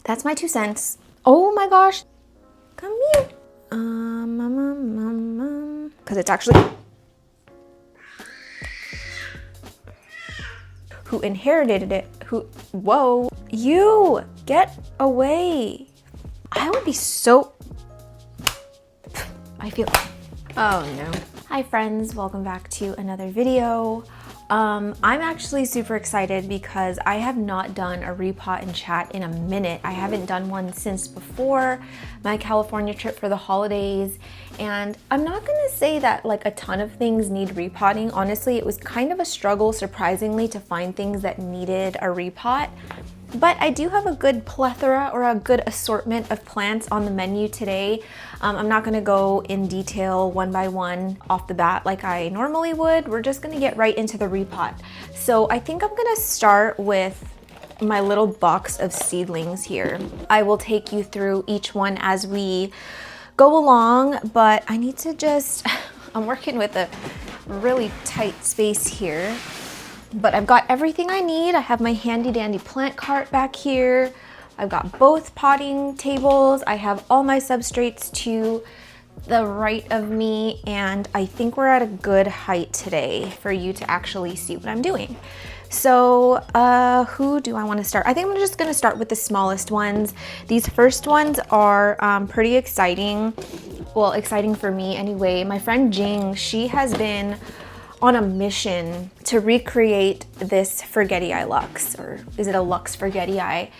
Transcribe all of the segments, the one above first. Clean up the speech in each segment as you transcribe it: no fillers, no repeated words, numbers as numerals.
That's my 2 cents. Oh my gosh. Come here. Because it's actually... Who inherited it? Whoa. You! Get away. I would be so... I feel... Oh no. Hi friends, welcome back to another video. I'm actually super excited because I have not done a repot and chat in a minute. I haven't done one since before my California trip for the holidays. And I'm not gonna say that like a ton of things need repotting. Honestly, it was kind of a struggle, surprisingly, to find things that needed a repot. But I do have a good plethora or a good assortment of plants on the menu today. I'm not gonna go in detail one by one off the bat like I normally would. We're just gonna get right into the repot. So I think I'm gonna start with my little box of seedlings here. I will take you through each one as we go along, but I need to just, I'm working with a really tight space here. But I've got everything I need. I have my handy dandy plant cart back here. I've got both potting tables. I have all my substrates to the right of me, and I think we're at a good height today for you to actually see what I'm doing. So who do I want to start? I think I'm just going to start with the smallest ones. These first ones are pretty exciting. Well, exciting for me anyway. My friend Jing, she has been on a mission to recreate this Forgetii Lux, or is it a Lux Forgetii?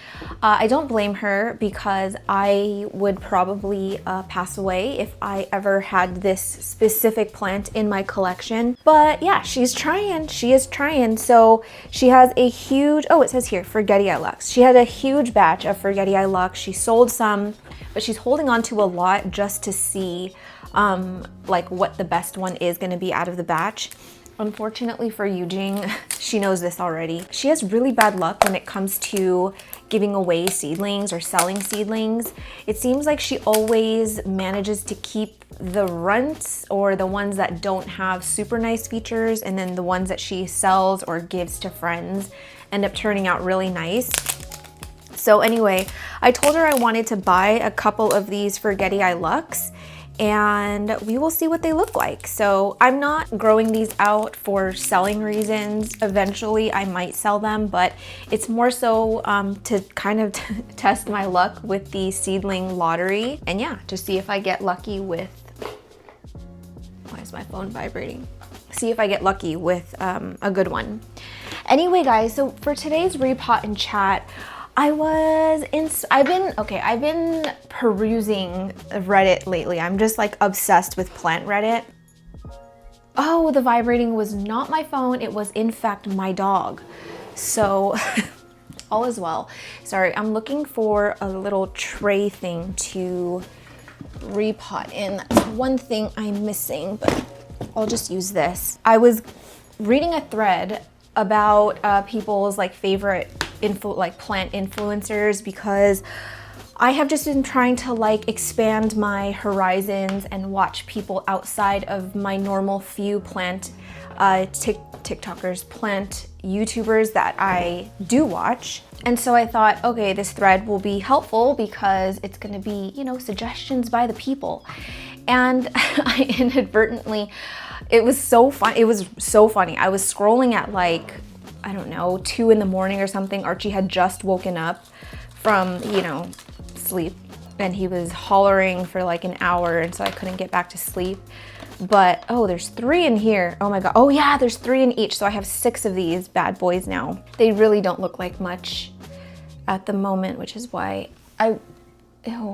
I don't blame her because I would probably pass away if I ever had this specific plant in my collection. But yeah, she's trying, she is trying. So she has a huge, oh, it says here, Forgetii Lux. She had a huge batch of Forgetii Lux. She sold some, but she's holding on to a lot just to see like what the best one is gonna be out of the batch. Unfortunately for you, Jing, she knows this already. She has really bad luck when it comes to giving away seedlings or selling seedlings. It seems like she always manages to keep the runts or the ones that don't have super nice features, and then the ones that she sells or gives to friends end up turning out really nice. So anyway, I told her I wanted to buy a couple of these Forgetii Lux, and we will see what they look like. So I'm not growing these out for selling reasons. Eventually I might sell them, but it's more so to kind of test my luck with the seedling lottery. And yeah, to see if I get lucky with, why is my phone vibrating? See if I get lucky with a good one. Anyway guys, so for today's repot and chat, I've been perusing Reddit lately. I'm just like obsessed with plant Reddit. Oh, the vibrating was not my phone. It was in fact my dog. So all is well. Sorry, I'm looking for a little tray thing to repot in. That's one thing I'm missing, but I'll just use this. I was reading a thread about people's like favorite plant influencers, because I have just been trying to like expand my horizons and watch people outside of my normal few plant TikTokers, plant YouTubers that I do watch. And so I thought, okay, this thread will be helpful because it's gonna be, you know, suggestions by the people. And I inadvertently, it was so fun. It was so funny. I was scrolling at like, I don't know, 2 in the morning or something. Archie had just woken up from, you know, sleep, and he was hollering for like an hour, and so I couldn't get back to sleep. But oh, there's 3 in here. Oh my God. Oh yeah, there's 3 in each. So I have 6 of these bad boys now. They really don't look like much at the moment, which is why ew,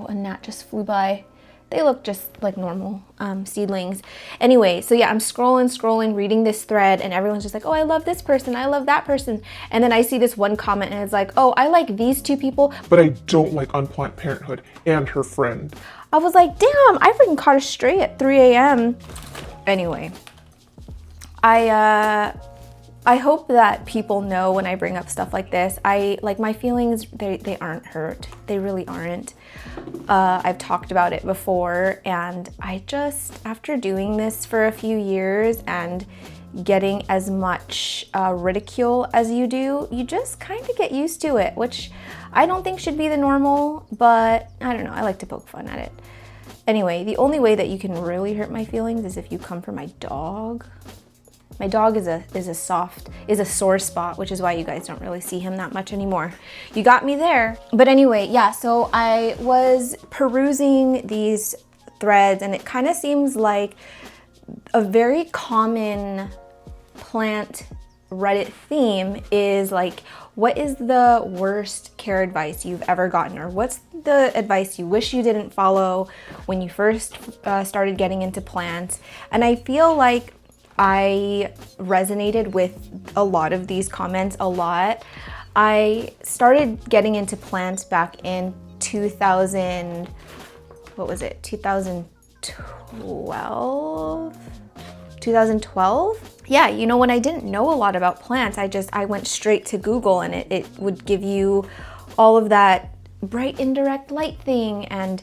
a gnat just flew by. They look just like normal seedlings. Anyway, so yeah, I'm scrolling, reading this thread, and everyone's just like, oh, I love this person, I love that person. And then I see this one comment and it's like, oh, I like these 2 people, but I don't like Unplanned Parenthood and her friend. I was like, damn, I freaking caught a stray at 3 a.m. Anyway, I hope that people know when I bring up stuff like this, like my feelings, they aren't hurt. They really aren't. I've talked about it before, and I just, after doing this for a few years and getting as much ridicule as you do, you just kind of get used to it, which I don't think should be the normal, but I don't know, I like to poke fun at it. Anyway, the only way that you can really hurt my feelings is if you come for my dog. My dog is a sore spot, which is why you guys don't really see him that much anymore. You got me there. But anyway, yeah, so I was perusing these threads and it kind of seems like a very common plant Reddit theme is like, what is the worst care advice you've ever gotten? Or what's the advice you wish you didn't follow when you first started getting into plants? And I feel like I resonated with a lot of these comments a lot. I started getting into plants back in 2012? Yeah, you know, when I didn't know a lot about plants, I went straight to Google and it would give you all of that bright indirect light thing and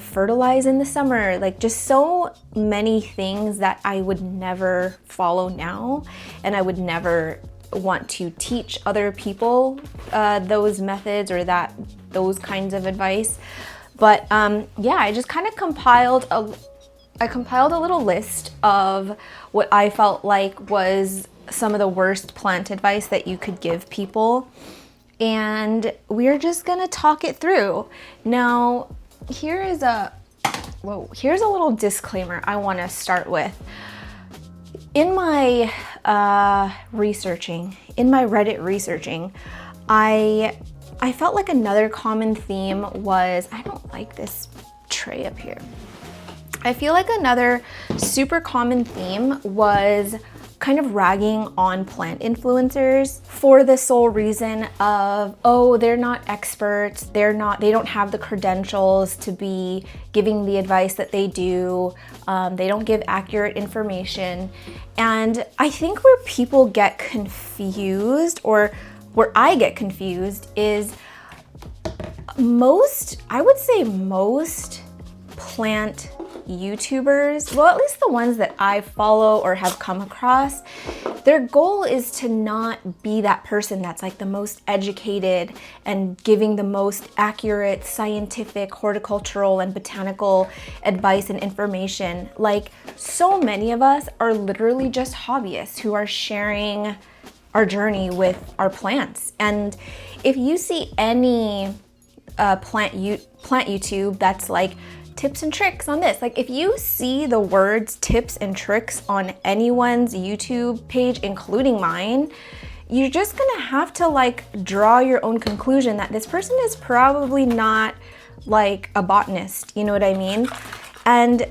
fertilize in the summer, like just so many things that I would never follow now, and I would never want to teach other people those methods or those kinds of advice. But yeah, I just kind of compiled a little list of what I felt like was some of the worst plant advice that you could give people. And we're just gonna talk it through. Now, here's a little disclaimer I wanna start with. In my Reddit researching, I felt like another common theme was, I don't like this tray up here. I feel like another super common theme was kind of ragging on plant influencers for the sole reason of, oh, they're not experts, they don't have the credentials to be giving the advice that they do, they don't give accurate information. And I think where people get confused, or where I get confused, is most plant YouTubers, well, at least the ones that I follow or have come across, their goal is to not be that person that's like the most educated and giving the most accurate scientific, horticultural, and botanical advice and information. Like, so many of us are literally just hobbyists who are sharing our journey with our plants. And if you see any plant YouTube that's like tips and tricks on this, like if you see the words tips and tricks on anyone's YouTube page, including mine, you're just gonna have to like draw your own conclusion that this person is probably not like a botanist, you know what I mean? And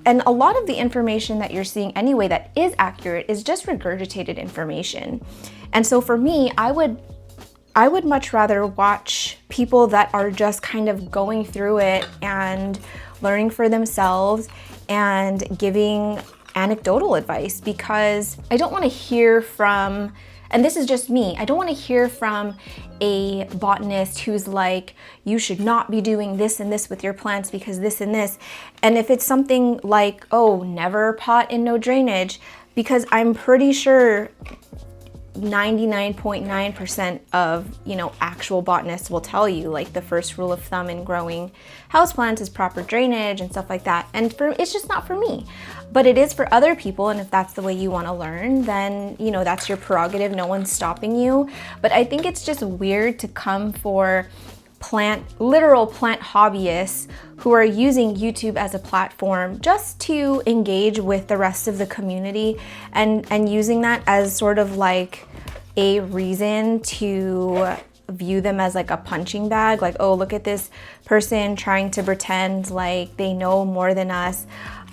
a lot of the information that you're seeing anyway that is accurate is just regurgitated information. And so for me, I would much rather watch people that are just kind of going through it and learning for themselves and giving anecdotal advice, because I don't want to hear from, and this is just me, I don't want to hear from a botanist who's like, you should not be doing this and this with your plants because this and this. And if it's something like, oh, never pot in no drainage, because I'm pretty sure 99.9% of, actual botanists will tell you like the first rule of thumb in growing houseplants is proper drainage and stuff like that. And it's just not for me, but it is for other people. And if that's the way you want to learn, then, that's your prerogative. No one's stopping you. But I think it's just weird to come for literal plant hobbyists who are using YouTube as a platform just to engage with the rest of the community and using that as sort of like a reason to view them as like a punching bag, like, oh, look at this person trying to pretend like they know more than us.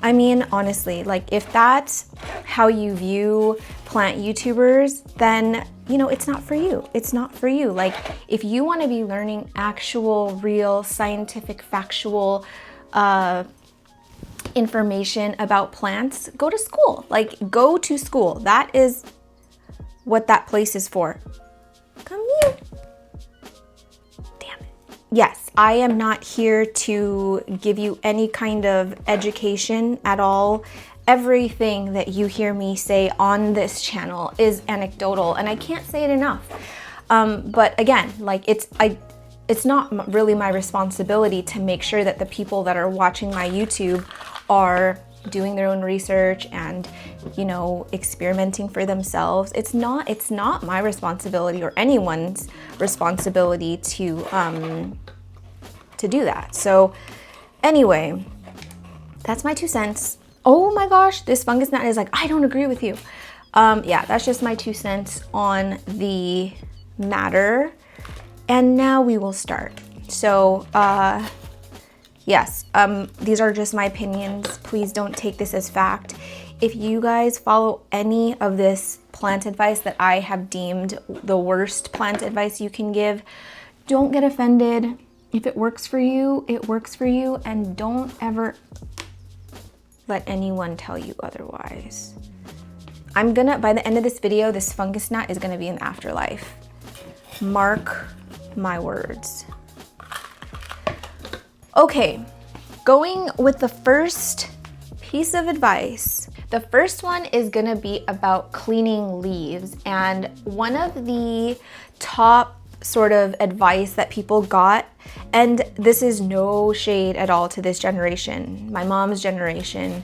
I mean, honestly, like if that's how you view plant YouTubers, then, it's not for you. It's not for you. Like if you want to be learning actual, real, scientific, factual information about plants, go to school. Like go to school. That is what that place is for. Come here. Damn it. Yes, I am not here to give you any kind of education at all. everything that you hear me say on this channel is anecdotal, and I can't say it enough. But again, like it's not really my responsibility to make sure that the people that are watching my YouTube are doing their own research and, you know, experimenting for themselves. It's not my responsibility or anyone's responsibility to do that. So anyway, that's my 2 cents. Oh my gosh, this fungus gnat is like, I don't agree with you. Yeah, that's just my 2 cents on the matter. And now we will start. So, yes, these are just my opinions. Please don't take this as fact. If you guys follow any of this plant advice that I have deemed the worst plant advice you can give, don't get offended. If it works for you, it works for you, and don't ever let anyone tell you otherwise. I'm gonna, by the end of this video, this fungus gnat is gonna be in the afterlife. Mark my words. Okay, going with the first piece of advice. The first one is gonna be about cleaning leaves, and one of the top sort of advice that people got, and this is no shade at all to this generation, my mom's generation,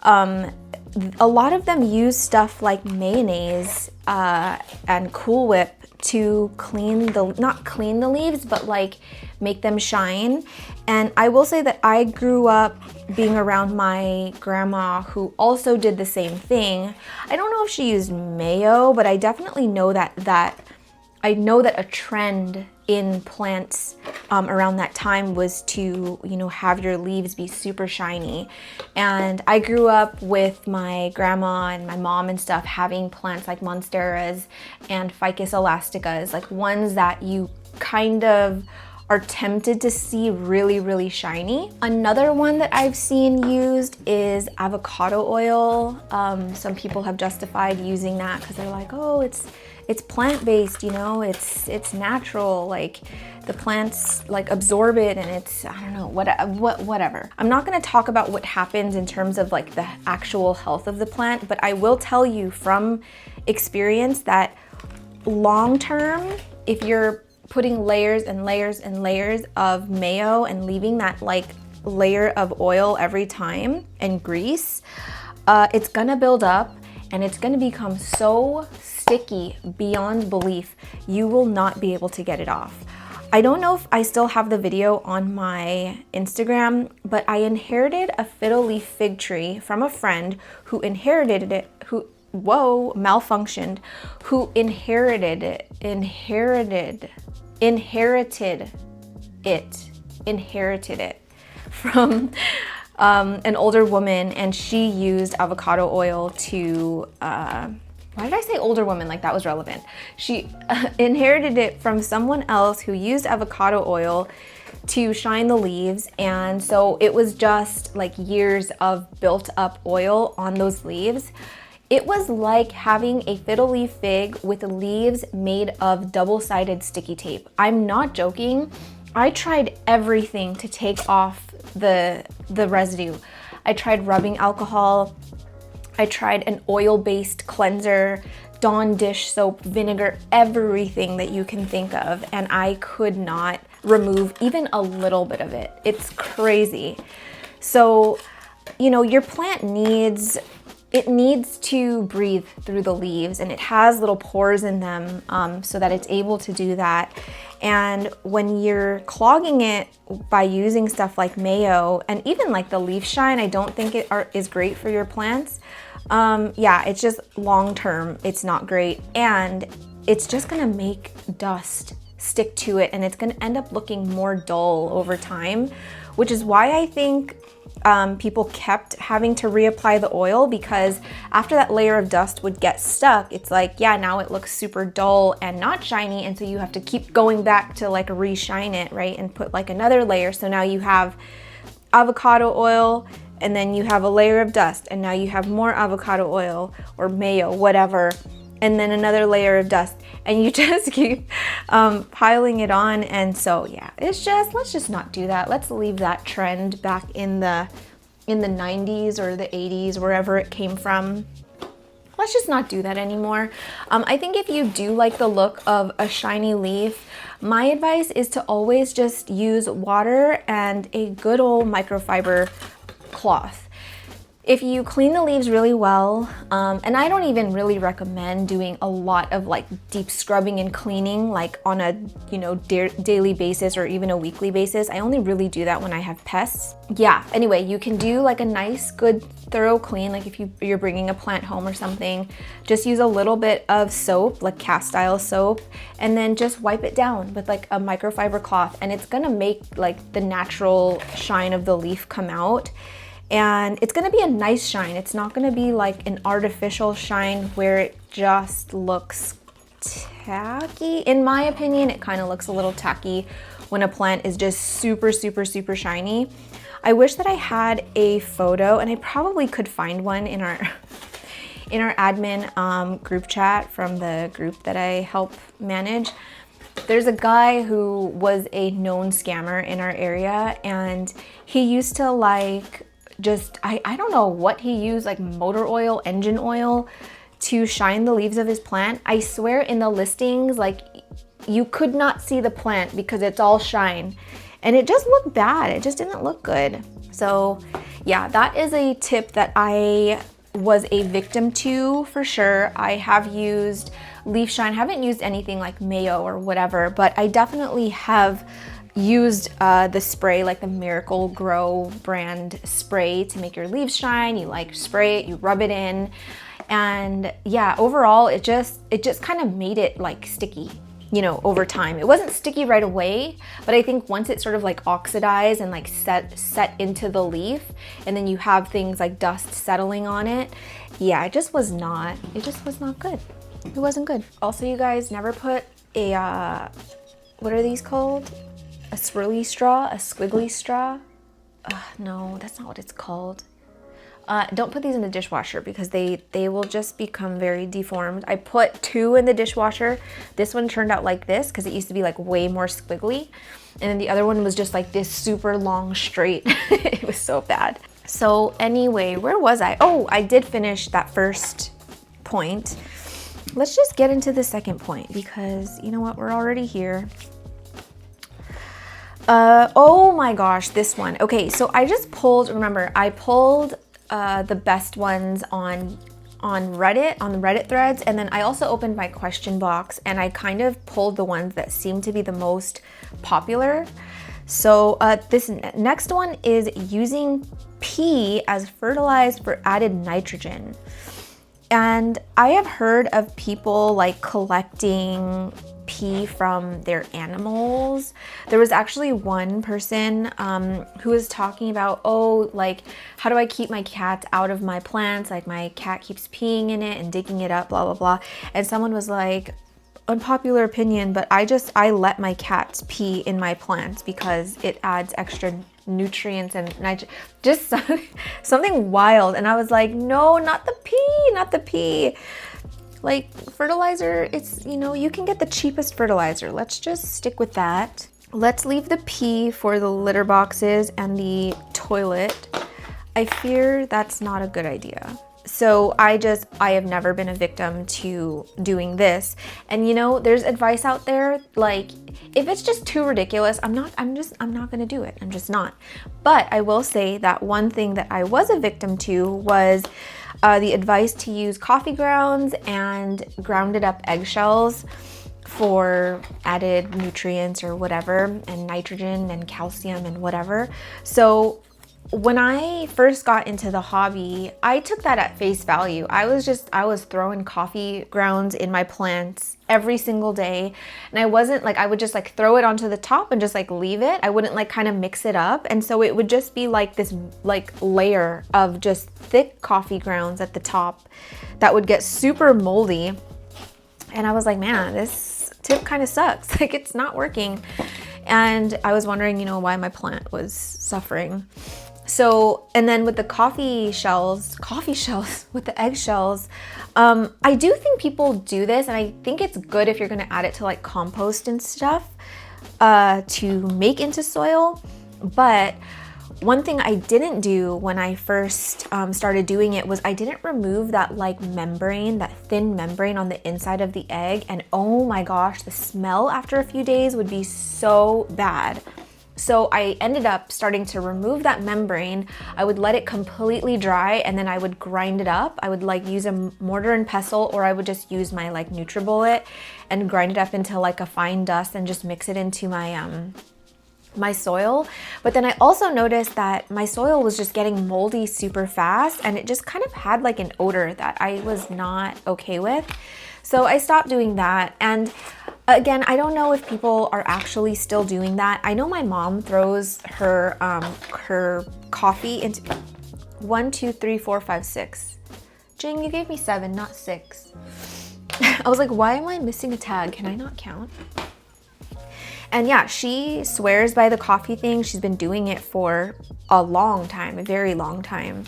a lot of them use stuff like mayonnaise and Cool Whip to clean not clean the leaves, but like make them shine. And I will say that I grew up being around my grandma who also did the same thing. I don't know if she used mayo, but I definitely know that a trend in plants around that time was to, you know, have your leaves be super shiny. And I grew up with my grandma and my mom and stuff having plants like monsteras and ficus elasticas, like ones that you kind of are tempted to see really, really shiny. Another one that I've seen used is avocado oil. Some people have justified using that because they're like, oh, it's plant-based, you know, it's natural, like the plants like absorb it, and it's, I don't know, whatever. I'm not gonna talk about what happens in terms of like the actual health of the plant, but I will tell you from experience that long-term, if you're putting layers and layers and layers of mayo and leaving that like layer of oil every time and grease, it's gonna build up and it's gonna become so sticky beyond belief, you will not be able to get it off. I don't know if I still have the video on my Instagram, but I inherited a fiddle leaf fig tree from a friend who inherited it, malfunctioned, who inherited it from an older woman, and she used avocado oil to, why did I say older woman like that was relevant? She inherited it from someone else who used avocado oil to shine the leaves, and so it was just like years of built up oil on those leaves. It was like having a fiddle leaf fig with leaves made of double-sided sticky tape. I'm not joking. I tried everything to take off the residue. I tried rubbing alcohol. I tried an oil-based cleanser, Dawn dish soap, vinegar, everything that you can think of, and I could not remove even a little bit of it. It's crazy. So, you know, your plant needs to breathe through the leaves, and it has little pores in them so that it's able to do that. And when you're clogging it by using stuff like mayo and even like the leaf shine, I don't think it is great for your plants. Yeah, it's just long term, it's not great, and it's just gonna make dust stick to it, and it's gonna end up looking more dull over time, which is why I think people kept having to reapply the oil, because after that layer of dust would get stuck, it's like, yeah, now it looks super dull and not shiny, and so you have to keep going back to like re-shine it, right, and put like another layer. So now you have avocado oil, and then you have a layer of dust, and now you have more avocado oil or mayo, whatever, and then another layer of dust, and you just keep piling it on. And so yeah, it's just, let's just not do that. Let's leave that trend back in the in the 90s or the 80s, wherever it came from. Let's just not do that anymore. I think if you do like the look of a shiny leaf, my advice is to always just use water and a good old microfiber cloth. If you clean the leaves really well, and I don't even really recommend doing a lot of like deep scrubbing and cleaning like on a daily basis or even a weekly basis. I only really do that when I have pests. Yeah, anyway, you can do like a nice good thorough clean, like if you're bringing a plant home or something. Just use a little bit of soap, like cast style soap, and then just wipe it down with like a microfiber cloth, and it's gonna make like the natural shine of the leaf come out. And it's gonna be a nice shine. It's not gonna be like an artificial shine where it just looks tacky. In my opinion, it kind of looks a little tacky when a plant is just super, super, super shiny. I wish that I had a photo, and I probably could find one in our admin group chat from the group that I help manage. There's a guy who was a known scammer in our area, and he used to like I don't know what he used, like motor oil, engine oil, to shine the leaves of his plant. I swear in the listings, like you could not see the plant because it's all shine. And it just looked bad. It just didn't look good. So yeah, that is a tip that I was a victim to for sure. I have used leaf shine. I haven't used anything like mayo or whatever, but I definitely have used the spray, like the Miracle Grow brand spray to make your leaves shine. You like spray it, you rub it in, and yeah, overall it just kind of made it like sticky, over time. It wasn't sticky right away, but I think once it sort of like oxidized and like set into the leaf, and then you have things like dust settling on it, yeah, it just was not good. It wasn't good. Also, you guys, never put a what are these called? A swirly straw, a squiggly straw. No, that's not what it's called. Don't put these in the dishwasher because they will just become very deformed. I put 2 in the dishwasher. This one turned out like this because it used to be like way more squiggly. And then the other one was just like this super long straight. It was so bad. So anyway, where was I? Oh, I did finish that first point. Let's just get into the second point because you know what? We're already here. Oh my gosh, this one. Okay, so I just pulled, remember, I pulled the best ones on Reddit, on the Reddit threads, and then I also opened my question box and I kind of pulled the ones that seemed to be the most popular. So this next one is using pee as fertilizer for added nitrogen. And I have heard of people like collecting pee from their animals. There was actually one person who was talking about, oh, like, how do I keep my cats out of my plants? Like, my cat keeps peeing in it and digging it up, blah, blah, blah. And someone was like, unpopular opinion, but I let my cats pee in my plants because it adds extra nutrients and just something wild. And I was like, no, not the pee. Like fertilizer, it's, you can get the cheapest fertilizer. Let's just stick with that. Let's leave the pee for the litter boxes and the toilet. I fear that's not a good idea. So I have never been a victim to doing this. And there's advice out there, like if it's just too ridiculous, I'm not gonna do it. I'm just not. But I will say that one thing that I was a victim to was the advice to use coffee grounds and grounded up eggshells for added nutrients or whatever, and nitrogen and calcium and whatever. So when I first got into the hobby, I took that at face value. I was throwing coffee grounds in my plants every single day. And I would just like throw it onto the top and just like leave it. I wouldn't like kind of mix it up. And so it would just be like this like layer of just thick coffee grounds at the top that would get super moldy. And I was like, man, this tip kind of sucks. Like it's not working. And I was wondering, why my plant was suffering. So, and then with the coffee shells, with the eggshells, I do think people do this, and I think it's good if you're gonna add it to like compost and stuff to make into soil. But one thing I didn't do when I first started doing it was I didn't remove that like membrane, that thin membrane on the inside of the egg. And oh my gosh, the smell after a few days would be so bad. So I ended up starting to remove that membrane. I would let it completely dry and then I would grind it up. I would like use a mortar and pestle, or I would just use my like NutriBullet and grind it up into like a fine dust and just mix it into my my soil. But then I also noticed that my soil was just getting moldy super fast, and it just kind of had like an odor that I was not okay with. So I stopped doing that. And again, I don't know if people are actually still doing that. I know my mom throws her coffee into 1, 2, 3, 4, 5, 6. Jing, you gave me 7, not 6. I was like, why am I missing a tag? Can I not count? And yeah, she swears by the coffee thing. She's been doing it for a long time, a very long time.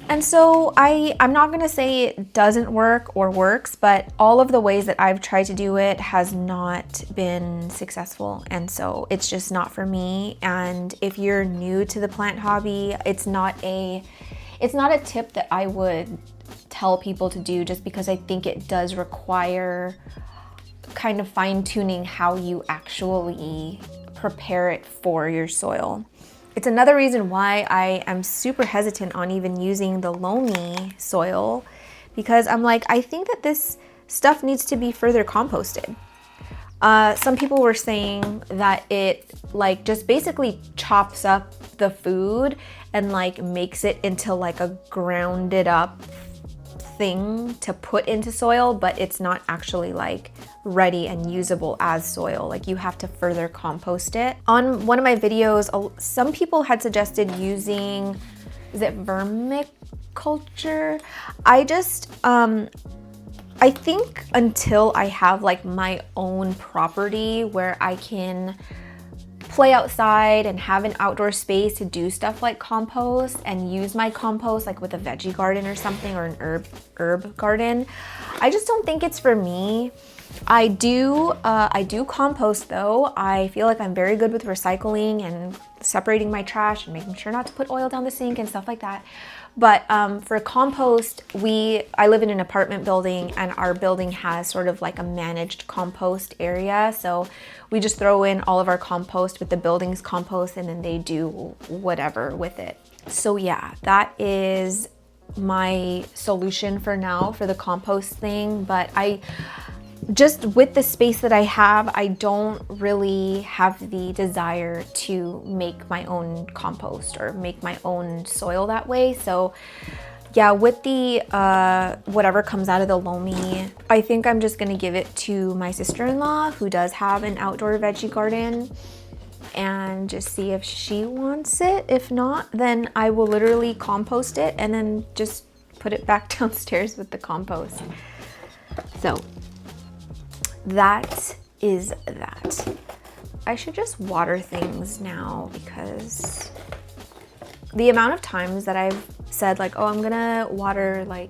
And so I'm not gonna say it doesn't work or works, but all of the ways that I've tried to do it has not been successful. And so it's just not for me. And if you're new to the plant hobby, it's not a tip that I would tell people to do, just because I think it does require kind of fine-tuning how you actually prepare it for your soil. It's another reason why I am super hesitant on even using the loamy soil, because I'm like, I think that this stuff needs to be further composted. Some people were saying that it like just basically chops up the food and like makes it into like a grounded up thing to put into soil, but it's not actually like ready and usable as soil. Like you have to further compost it. On one of my videos, some people had suggested using, is it vermiculture? I think until I have like my own property where I can play outside and have an outdoor space to do stuff like compost and use my compost like with a veggie garden or something, or an herb garden, I just don't think it's for me. I do compost though. I feel like I'm very good with recycling and separating my trash and making sure not to put oil down the sink and stuff like that. But for compost, I live in an apartment building, and our building has sort of like a managed compost area. So we just throw in all of our compost with the building's compost, and then they do whatever with it. So yeah, that is my solution for now for the compost thing. But just with the space that I have, I don't really have the desire to make my own compost or make my own soil that way. So yeah, with the whatever comes out of the loamy, I think I'm just gonna give it to my sister-in-law, who does have an outdoor veggie garden, and just see if she wants it. If not, then I will literally compost it and then just put it back downstairs with the compost. So that is that. I should just water things now, because the amount of times that I've said like, oh, I'm gonna water like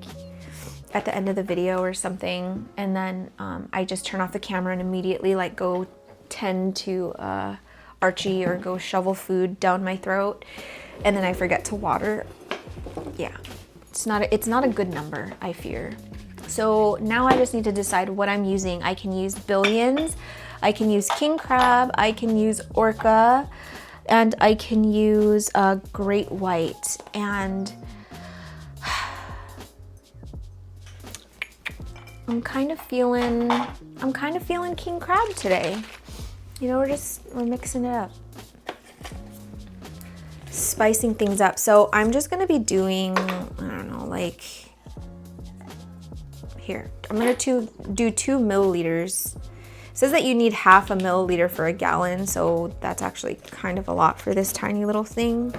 at the end of the video or something, and then I just turn off the camera and immediately like go tend to Archie or go shovel food down my throat, and then I forget to water. Yeah, it's not a good number, I fear. So now I just need to decide what I'm using. I can use billions, I can use king crab, I can use orca, and I can use great white. And I'm kind of feeling king crab today. You know, we're mixing it up, spicing things up. So I'm just gonna be doing, I don't know, like, here, I'm gonna do 2 milliliters. It says that you need half a milliliter for a gallon, so that's actually kind of a lot for this tiny little thing.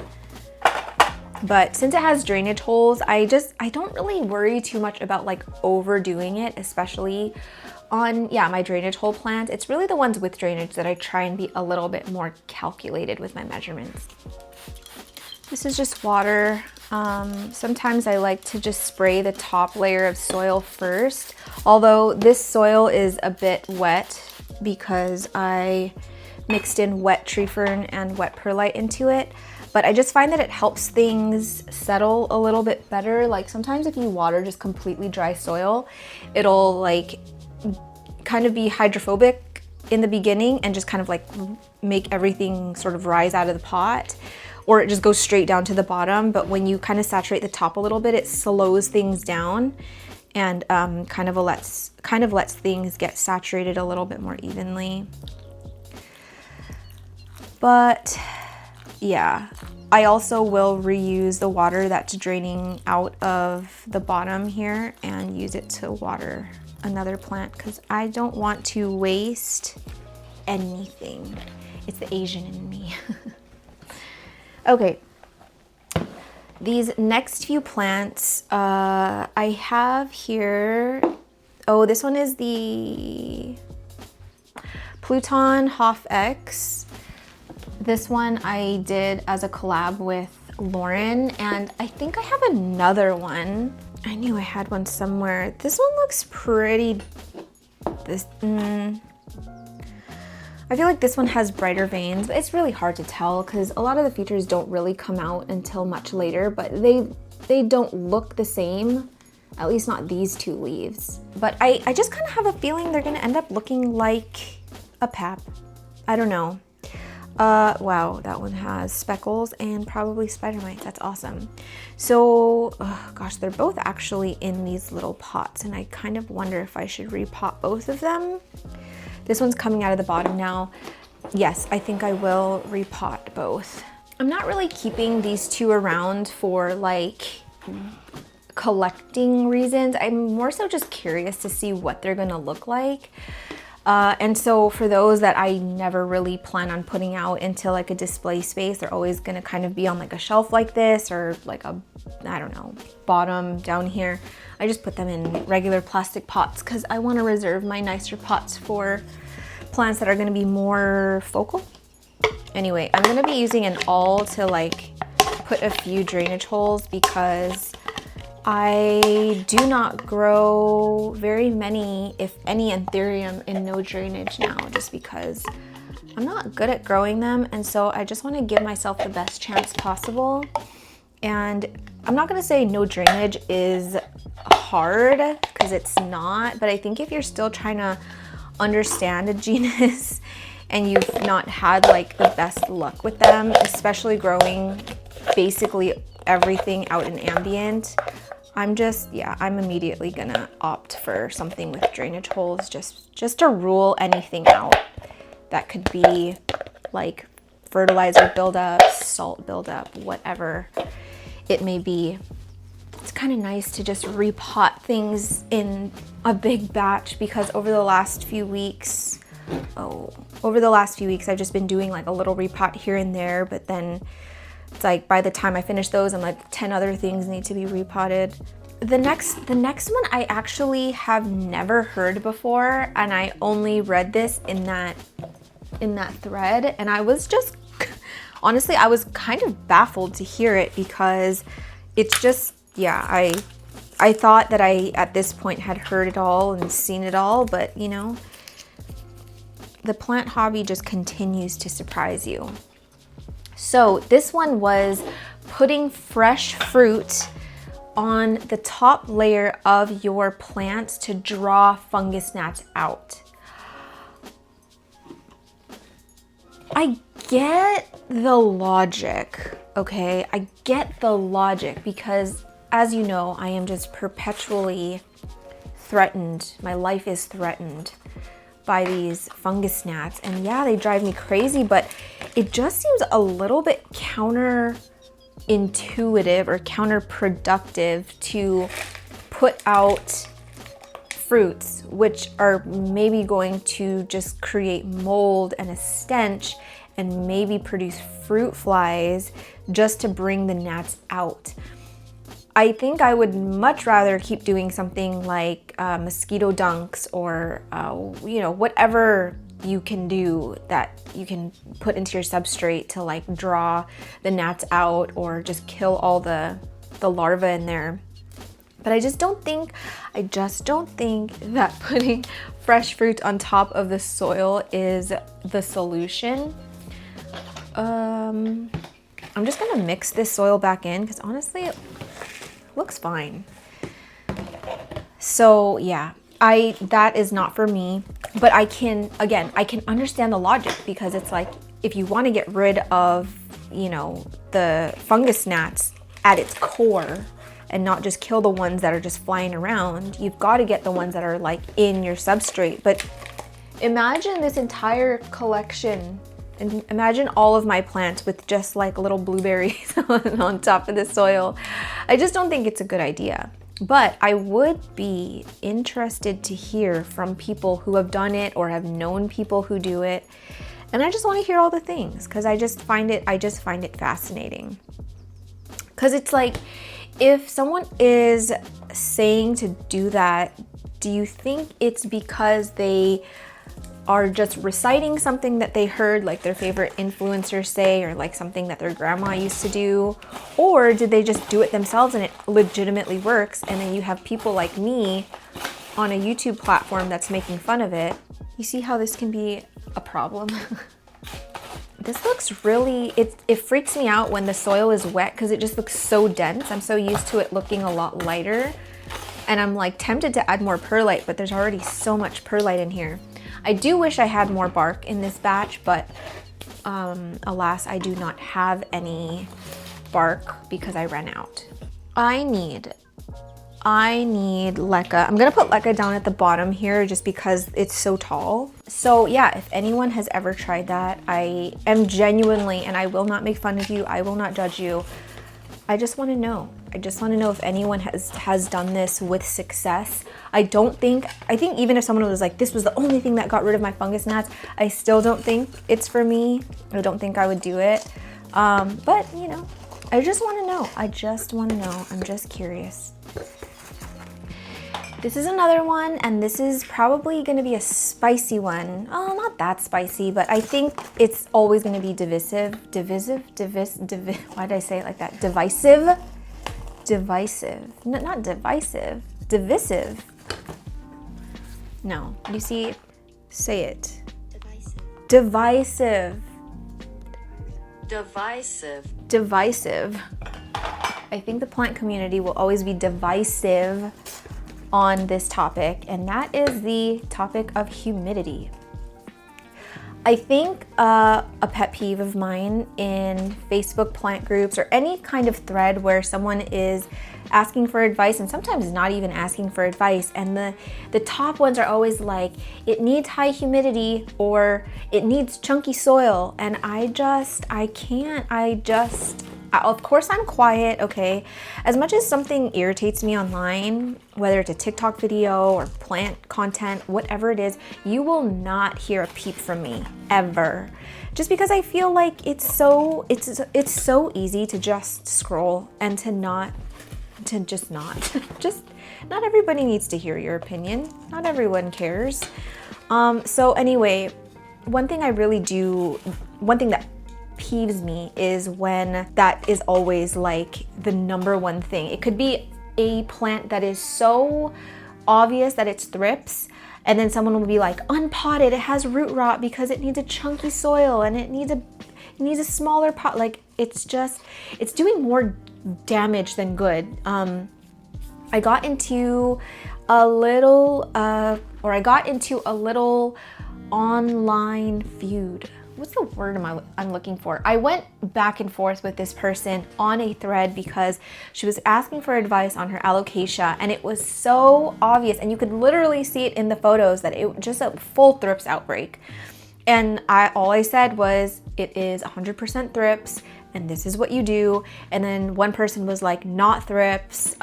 But since it has drainage holes, I don't really worry too much about like overdoing it, especially on, yeah, my drainage hole plants. It's really the ones with drainage that I try and be a little bit more calculated with my measurements. This is just water. Sometimes I like to just spray the top layer of soil first, although this soil is a bit wet because I mixed in wet tree fern and wet perlite into it. But I just find that it helps things settle a little bit better. Like sometimes if you water just completely dry soil, it'll like kind of be hydrophobic in the beginning and just kind of like make everything sort of rise out of the pot, or it just goes straight down to the bottom. But when you kind of saturate the top a little bit, it slows things down and kind of lets things get saturated a little bit more evenly. But yeah, I also will reuse the water that's draining out of the bottom here and use it to water another plant because I don't want to waste anything. It's the Asian in me. Okay, these next few plants I have here. Oh, this one is the Pluton Hoff X. This one I did as a collab with Lauren, and I think I have another one. I knew I had one somewhere. This one looks pretty, I feel like this one has brighter veins, but it's really hard to tell because a lot of the features don't really come out until much later, but they don't look the same, at least not these two leaves. But I just kind of have a feeling they're gonna end up looking like a pap. I don't know. Wow, that one has speckles and probably spider mites. That's awesome. So, gosh, they're both actually in these little pots, and I kind of wonder if I should repot both of them. This one's coming out of the bottom now. Yes, I think I will repot both. I'm not really keeping these two around for like collecting reasons. I'm more so just curious to see what they're gonna look like. And so for those that I never really plan on putting out into like a display space, they're always gonna kind of be on like a shelf like this or like a, I don't know, bottom down here. I just put them in regular plastic pots because I want to reserve my nicer pots for plants that are gonna be more focal. Anyway, I'm gonna be using an awl to like put a few drainage holes because I do not grow very many, if any, anthurium in no drainage now, just because I'm not good at growing them. And so I just want to give myself the best chance possible. And I'm not going to say no drainage is hard because it's not, but I think if you're still trying to understand a genus and you've not had like the best luck with them, especially growing basically everything out in ambient, I'm immediately gonna opt for something with drainage holes just to rule anything out that could be like fertilizer buildup, salt buildup, whatever it may be. It's kind of nice to just repot things in a big batch because over the last few weeks I've just been doing like a little repot here and there, but then it's like by the time I finish those and like 10 other things need to be repotted. The next one I actually have never heard before, and I only read this in that thread, and I was just honestly I was kind of baffled to hear it because it's just, yeah, I thought that I at this point had heard it all and seen it all, but you know, the plant hobby just continues to surprise you. So this one was putting fresh fruit on the top layer of your plants to draw fungus gnats out. I get the logic, okay? I get the logic because, as you know, I am just perpetually threatened. My life is threatened by these fungus gnats, and yeah, they drive me crazy, but it just seems a little bit counterintuitive or counterproductive to put out fruits which are maybe going to just create mold and a stench and maybe produce fruit flies just to bring the gnats out. I think I would much rather keep doing something like mosquito dunks or you know, whatever you can do that you can put into your substrate to like draw the gnats out or just kill all the larvae in there. But I just don't think that putting fresh fruit on top of the soil is the solution. I'm just gonna mix this soil back in because honestly, it looks fine. So yeah, that is not for me, but I can understand the logic, because it's like, if you want to get rid of, you know, the fungus gnats at its core and not just kill the ones that are just flying around, you've got to get the ones that are like in your substrate. But imagine this entire collection, and imagine all of my plants with just like little blueberries on top of the soil. I just don't think it's a good idea. But I would be interested to hear from people who have done it or have known people who do it. And I just want to hear all the things, because I just find it fascinating. Because it's like, if someone is saying to do that, do you think it's because they are just reciting something that they heard like their favorite influencer say, or like something that their grandma used to do? Or did they just do it themselves and it legitimately works, and then you have people like me on a YouTube platform that's making fun of it? You see how this can be a problem? This looks really, it freaks me out when the soil is wet because it just looks so dense. I'm so used to it looking a lot lighter, and I'm like tempted to add more perlite, but there's already so much perlite in here. I do wish I had more bark in this batch, but alas, I do not have any bark because I ran out. I need leca. I'm gonna put leca down at the bottom here just because it's so tall. So yeah, if anyone has ever tried that, I am genuinely, and I will not make fun of you, I will not judge you. I just want to know. I just want to know if anyone has done this with success. I think even if someone was like, this was the only thing that got rid of my fungus gnats, I still don't think it's for me. I don't think I would do it. But you know, I just want to know. I just want to know. I'm just curious. This is another one, and this is probably going to be a spicy one. Oh, not that spicy, but I think it's always going to be divisive. Why did I say it like that? Divisive. No, not divisive. Divisive. No, you see, say it. Divisive. I think the plant community will always be divisive on this topic, and that is the topic of humidity. I think a pet peeve of mine in Facebook plant groups, or any kind of thread where someone is asking for advice, and sometimes not even asking for advice, and the top ones are always like, it needs high humidity, or it needs chunky soil, and of course I'm quiet, okay? As much as something irritates me online, whether it's a TikTok video or plant content, whatever it is, you will not hear a peep from me, ever. Just because I feel like it's so easy to just scroll and not everybody needs to hear your opinion. Not everyone cares. So anyway, one thing that peeves me is when that is always like the number one thing. It could be a plant that is so obvious that it's thrips, and then someone will be like, unpotted, it has root rot because it needs a chunky soil and it needs a smaller pot. Like, it's doing more damage than good. I got into a little online feud. What's the word I'm looking for? I went back and forth with this person on a thread because she was asking for advice on her alocasia, and it was so obvious, and you could literally see it in the photos that it was just a full thrips outbreak. And all I said was, it is 100% thrips, and this is what you do. And then one person was like, not thrips,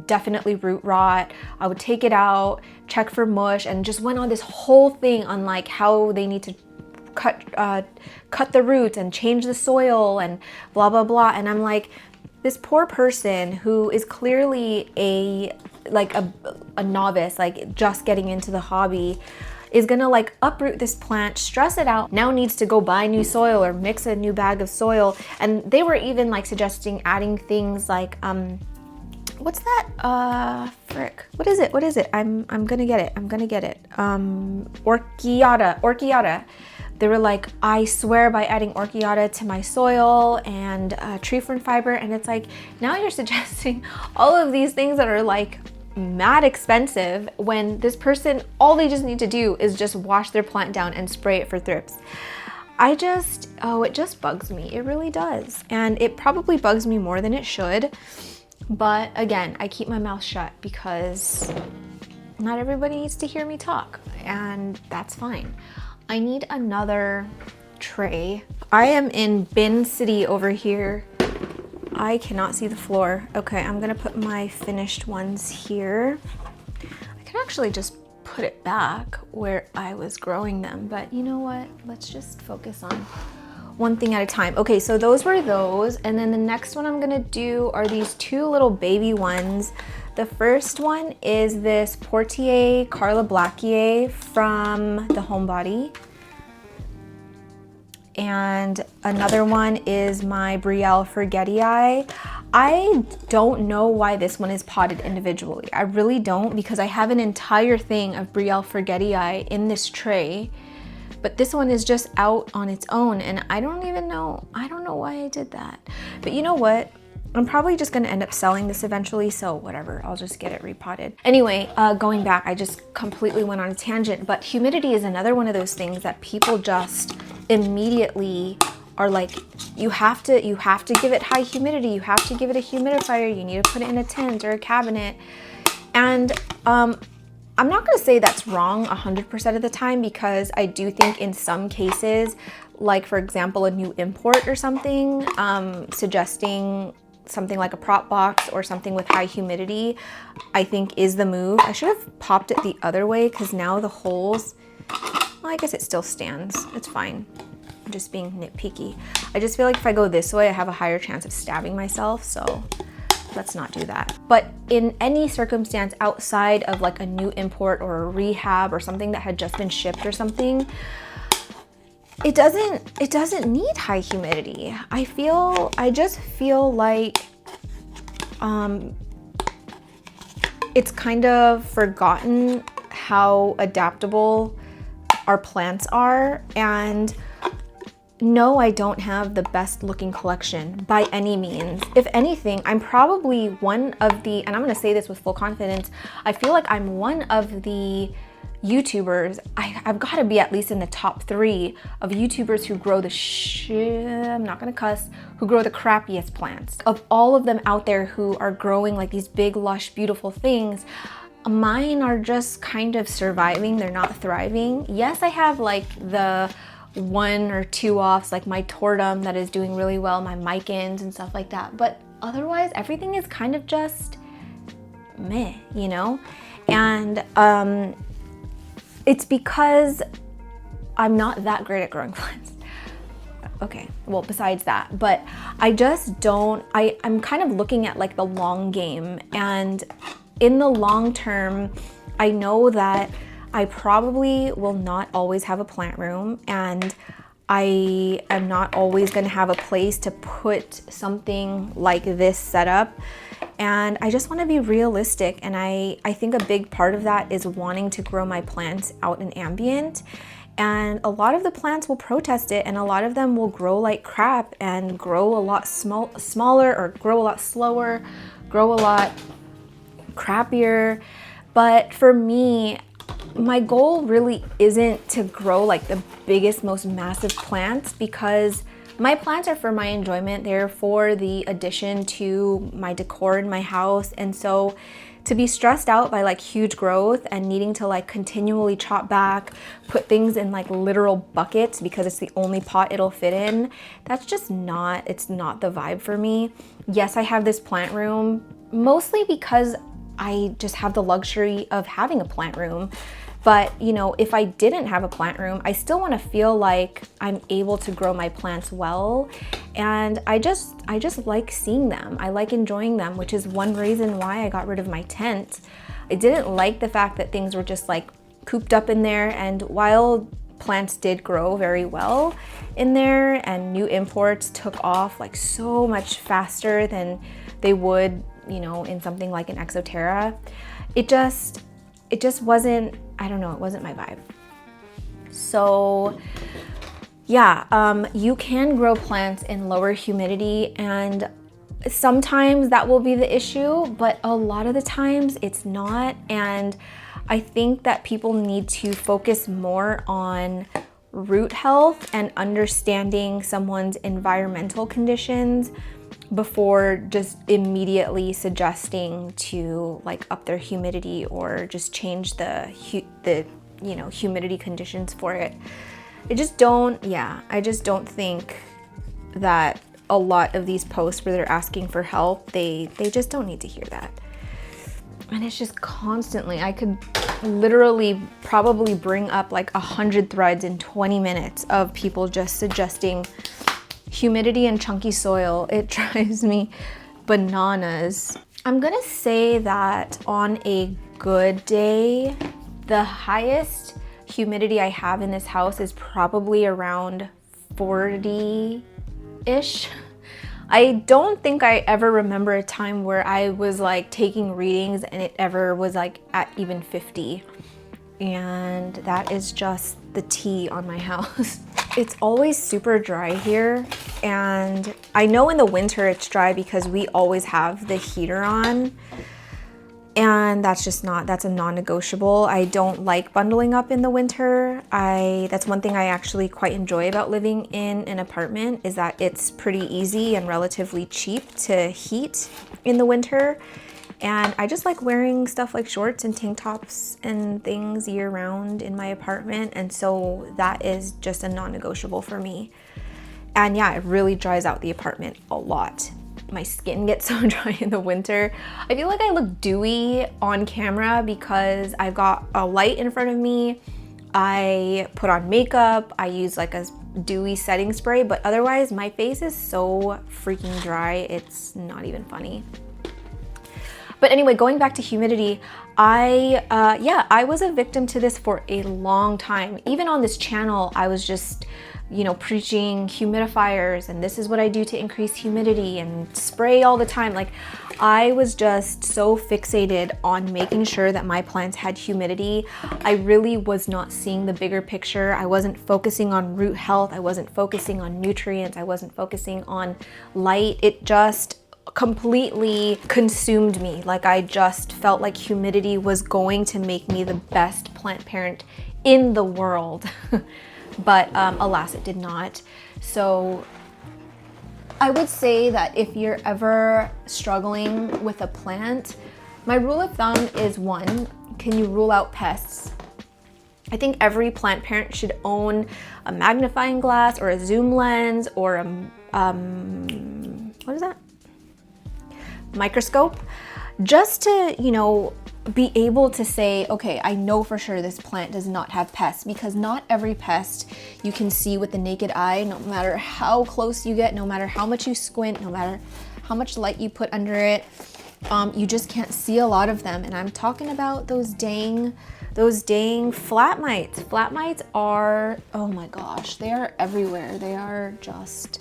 definitely root rot. I would take it out, check for mush, and just went on this whole thing on like how they need to cut the roots and change the soil and blah blah blah. And I'm like, this poor person who is clearly a novice, like just getting into the hobby, is gonna like uproot this plant, stress it out, now needs to go buy new soil or mix a new bag of soil. And they were even like suggesting adding things like what's that? Frick. What is it? What is it? I'm gonna get it. I'm gonna get it. Orchiata. They were like, I swear by adding orchiata to my soil and tree fern fiber. And it's like, now you're suggesting all of these things that are like mad expensive when this person, all they just need to do is just wash their plant down and spray it for thrips. It just bugs me. It really does. And it probably bugs me more than it should. But again, I keep my mouth shut because not everybody needs to hear me talk, and that's fine. I need another tray. I am in bin city over here. I cannot see the floor. Okay, I'm gonna put my finished ones here. I can actually just put it back where I was growing them, but you know what? Let's just focus on one thing at a time. Okay, so those were those, and then the next one I'm gonna do are these two little baby ones. The first one is this Portier Carla Blackier from The Homebodhi. And another one is my Brielle Forgetii. I don't know why this one is potted individually. I really don't, because I have an entire thing of Brielle Forgetii in this tray, but this one is just out on its own, and I don't know why I did that. But you know what? I'm probably just gonna end up selling this eventually, so whatever, I'll just get it repotted. Anyway, going back, I just completely went on a tangent, but humidity is another one of those things that people just immediately are like, you have to give it high humidity, you have to give it a humidifier, you need to put it in a tent or a cabinet. And I'm not gonna say that's wrong 100% of the time, because I do think in some cases, like for example, a new import or something, suggesting something like a prop box or something with high humidity, I think is the move. I should have popped it the other way, because now the holes, well, I guess it still stands. It's fine. I'm just being nitpicky. I just feel like if I go this way, I have a higher chance of stabbing myself, so let's not do that. But in any circumstance outside of like a new import or a rehab or something that had just been shipped or something, it doesn't need high humidity. I just feel like it's kind of forgotten how adaptable our plants are. And no, I don't have the best looking collection by any means. If anything, I'm probably one of the, and I'm gonna say this with full confidence, I feel like I'm one of the YouTubers, I've got to be at least in the top 3 of YouTubers who grow I'm not gonna cuss, who grow the crappiest plants. Of all of them out there who are growing like these big, lush, beautiful things, mine are just kind of surviving, they're not thriving. Yes, I have like the 1 or 2 offs, like my tortum that is doing really well, my micans and stuff like that, but otherwise everything is kind of just meh, you know? And it's because I'm not that great at growing plants. Okay, well, besides that, but I just don't, I'm kind of looking at like the long game, and in the long term, I know that I probably will not always have a plant room, and I am not always gonna have a place to put something like this set up. And I just want to be realistic, and I think a big part of that is wanting to grow my plants out in ambient. And a lot of the plants will protest it, and a lot of them will grow like crap and grow a lot smaller, or grow a lot slower, grow a lot crappier. But for me, my goal really isn't to grow like the biggest, most massive plants, because my plants are for my enjoyment. They're for the addition to my decor in my house. And so to be stressed out by like huge growth and needing to like continually chop back, put things in like literal buckets because it's the only pot it'll fit in, that's just not, it's not the vibe for me. Yes, I have this plant room mostly because I just have the luxury of having a plant room. But you know, if I didn't have a plant room, I still want to feel like I'm able to grow my plants well. And I just like seeing them. I like enjoying them, which is one reason why I got rid of my tent. I didn't like the fact that things were just like cooped up in there, and while plants did grow very well in there and new imports took off like so much faster than they would you know, in something like an Exoterra, it just wasn't, I don't know, it wasn't my vibe. So yeah, you can grow plants in lower humidity, and sometimes that will be the issue, but a lot of the times it's not. And I think that people need to focus more on root health and understanding someone's environmental conditions before just immediately suggesting to like up their humidity or just change the you know, humidity conditions for it. I just don't think that a lot of these posts where they're asking for help, they just don't need to hear that. And it's just constantly, I could literally probably bring up like 100 threads in 20 minutes of people just suggesting humidity and chunky soil. It drives me bananas. I'm gonna say that on a good day, the highest humidity I have in this house is probably around 40-ish. I don't think I ever remember a time where I was like taking readings and it ever was like at even 50. And that is just the tea on my house. It's always super dry here. And I know in the winter it's dry because we always have the heater on. And that's a non-negotiable. I don't like bundling up in the winter. That's one thing I actually quite enjoy about living in an apartment, is that it's pretty easy and relatively cheap to heat in the winter. And I just like wearing stuff like shorts and tank tops and things year round in my apartment. And so that is just a non-negotiable for me. And yeah, it really dries out the apartment a lot. My skin gets so dry in the winter. I feel like I look dewy on camera because I've got a light in front of me. I put on makeup. I use like a dewy setting spray, but otherwise my face is so freaking dry. It's not even funny. But anyway, going back to humidity, I was a victim to this for a long time. Even on this channel, I was just, you know, preaching humidifiers and this is what I do to increase humidity and spray all the time. Like, I was just so fixated on making sure that my plants had humidity. I really was not seeing the bigger picture. I wasn't focusing on root health. I wasn't focusing on nutrients. I wasn't focusing on light. It just completely consumed me. Like, I just felt like humidity was going to make me the best plant parent in the world. But alas, it did not. So I would say that if you're ever struggling with a plant, my rule of thumb is 1, can you rule out pests? I think every plant parent should own a magnifying glass or a zoom lens or a, what is that? Microscope, just to, you know, be able to say, okay, I know for sure this plant does not have pests, because not every pest you can see with the naked eye, no matter how close you get, no matter how much you squint, no matter how much light you put under it, you just can't see a lot of them. And I'm talking about those dang flat mites. Flat mites are, oh my gosh, they are everywhere. They are just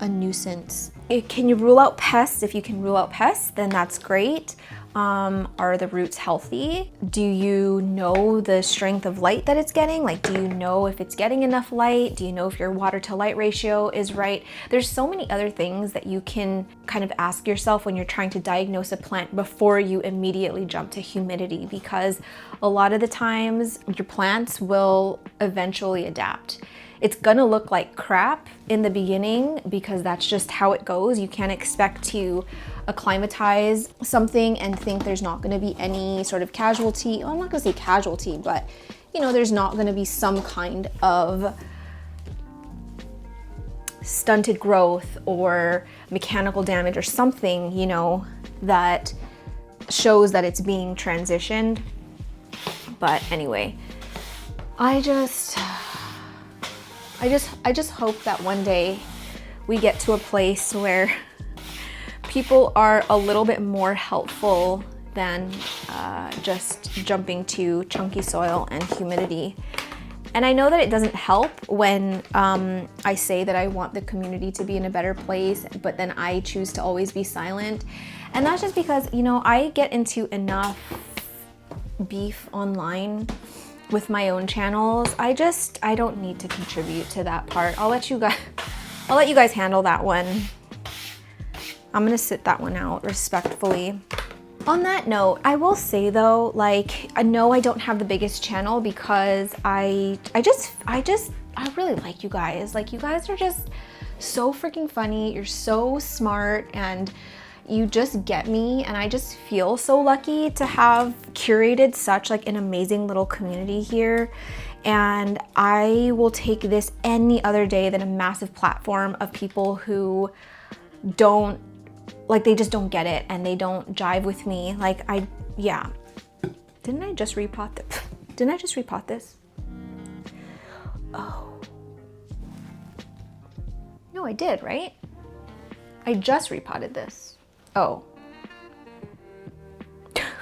a nuisance. Can you rule out pests? If you can rule out pests, then that's great. Are the roots healthy? Do you know the strength of light that it's getting? Like, do you know if it's getting enough light? Do you know if your water to light ratio is right? There's so many other things that you can kind of ask yourself when you're trying to diagnose a plant before you immediately jump to humidity, because a lot of the times your plants will eventually adapt. It's gonna look like crap in the beginning because that's just how it goes. You can't expect to acclimatize something and think there's not gonna be any sort of casualty. Well, I'm not gonna say casualty, but you know, there's not gonna be some kind of stunted growth or mechanical damage or something, you know, that shows that it's being transitioned. But anyway, I just hope that one day we get to a place where people are a little bit more helpful than just jumping to chunky soil and humidity. And I know that it doesn't help when I say that I want the community to be in a better place, but then I choose to always be silent. And that's just because, you know, I get into enough beef online with my own channels. I don't need to contribute to that part. I'll let you guys handle that one. I'm gonna sit that one out respectfully. On that note, I will say though, like, I know I don't have the biggest channel because I really like you guys. Like, you guys are just so freaking funny. You're so smart and you just get me, and I just feel so lucky to have curated such like an amazing little community here. And I will take this any other day than a massive platform of people who don't, like, they just don't get it and they don't jive with me. Like, yeah. Didn't I just repot this? Didn't I just repot this? Oh. No, I did, right? I just repotted this. Oh.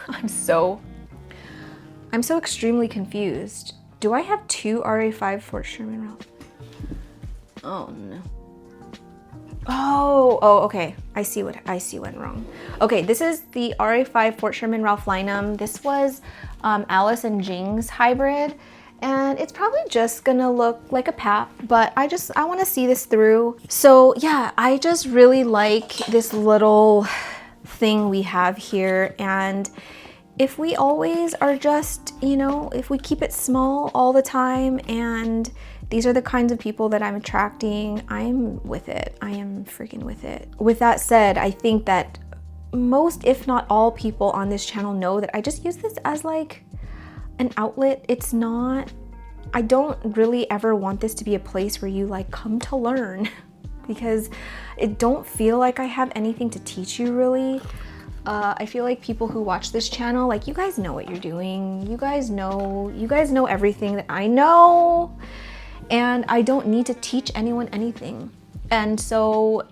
I'm so extremely confused. Do I have two RA5 Fort Sherman Ralph? Oh no. Oh, okay. I see what went wrong. Okay, this is the RA5 Fort Sherman Ralphinum. This was Alice and Jing's hybrid, and it's probably just gonna look like a pap, but I want to see this through. So yeah, I just really like this little thing we have here, and if we always are just, you know, if we keep it small all the time, and these are the kinds of people that I'm attracting, I'm with it. I am freaking with it. With that said, I think that most, if not all, people on this channel know that I just use this as like an outlet. It's not, I don't really ever want this to be a place where you like come to learn because it don't feel like I have anything to teach you really. I feel like people who watch this channel, like, you guys know what you're doing. You guys know everything that I know, and I don't need to teach anyone anything. And so,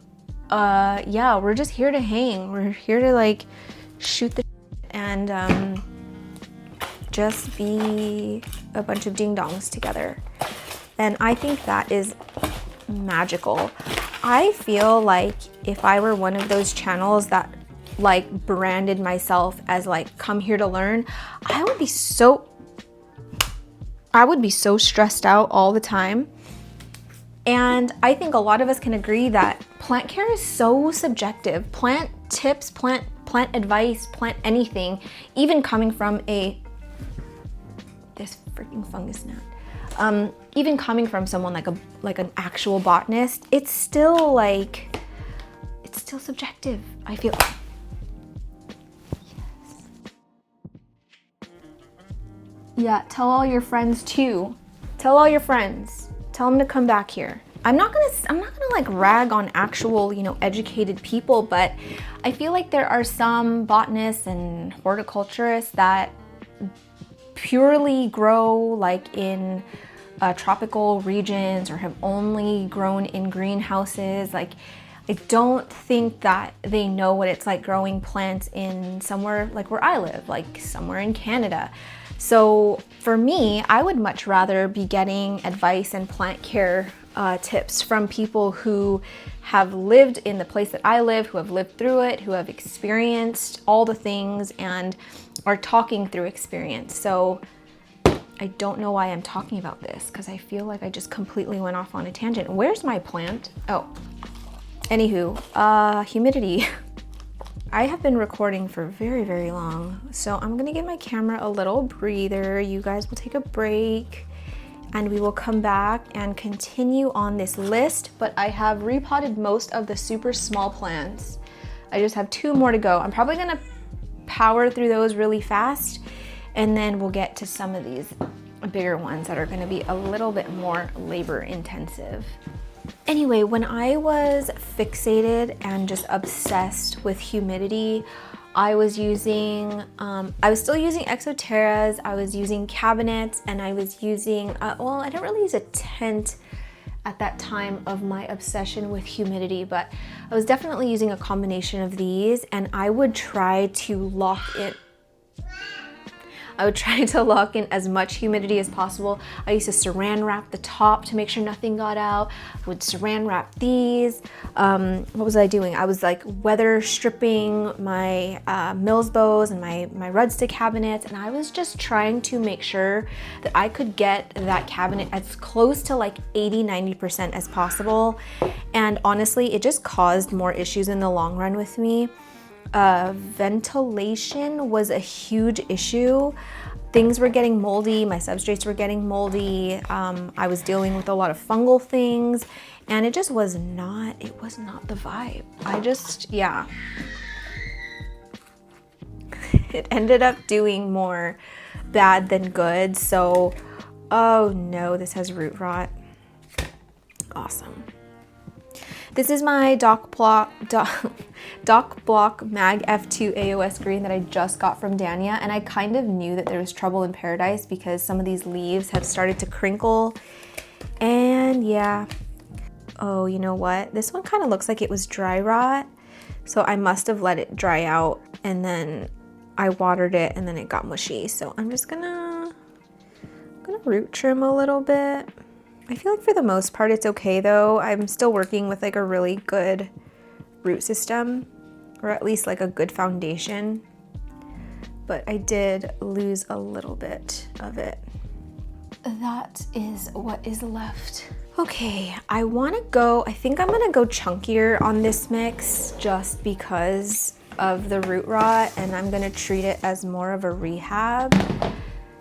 yeah, we're just here to hang. We're here to like shoot the and just be a bunch of ding dongs together. And I think that is magical. I feel like if I were one of those channels that like branded myself as like, come here to learn, I would be so stressed out all the time. And I think a lot of us can agree that plant care is so subjective. Plant tips, plant advice, plant anything, even coming from this freaking fungus gnat. Even coming from someone like an actual botanist, it's still subjective, I feel. Yes. Yeah, tell all your friends too. Tell all your friends. Tell them to come back here. I'm not gonna like rag on actual, you know, educated people, but I feel like there are some botanists and horticulturists that purely grow like in tropical regions or have only grown in greenhouses. Like, I don't think that they know what it's like growing plants in somewhere like where I live, like somewhere in Canada. So for me, I would much rather be getting advice and plant care tips from people who have lived in the place that I live, who have lived through it, who have experienced all the things and are talking through experience. So I don't know why I'm talking about this because I feel like I just completely went off on a tangent. Where's my plant? Oh, anywho, humidity. I have been recording for very, very long, so I'm gonna give my camera a little breather. You guys will take a break and we will come back and continue on this list, but I have repotted most of the super small plants. I just have 2 more to go. I'm probably gonna power through those really fast, and then we'll get to some of these bigger ones that are gonna be a little bit more labor intensive. Anyway, when I was fixated and just obsessed with humidity, I was still using Exoterras, I was using cabinets, and I was using, well, I didn't really use a tent at that time of my obsession with humidity, but I was definitely using a combination of these, and I would try to lock it. I would try to lock in as much humidity as possible. I used to saran wrap the top to make sure nothing got out. I would saran wrap these. What was I doing? I was like weather stripping my Mills bows and my Red Stick cabinets, and I was just trying to make sure that I could get that cabinet as close to like 80-90% as possible. And honestly, it just caused more issues in the long run with me. Ventilation was a huge issue. Things were getting moldy, my substrates were getting moldy. I was dealing with a lot of fungal things, and it just was not, it was not the vibe. Yeah. It ended up doing more bad than good. So, oh no, this has root rot. Awesome. This is my Doc Block Mag F2 AOS green that I just got from Dania, and I kind of knew that there was trouble in paradise because some of these leaves have started to crinkle, and yeah. Oh, you know what? This one kind of looks like it was dry rot, so I must have let it dry out, and then I watered it, and then it got mushy. So I'm just gonna root trim a little bit. I feel like for the most part it's okay though. I'm still working with like a really good root system, or at least like a good foundation, but I did lose a little bit of it. That is what is left. Okay, I think I'm gonna go chunkier on this mix just because of the root rot, and I'm gonna treat it as more of a rehab.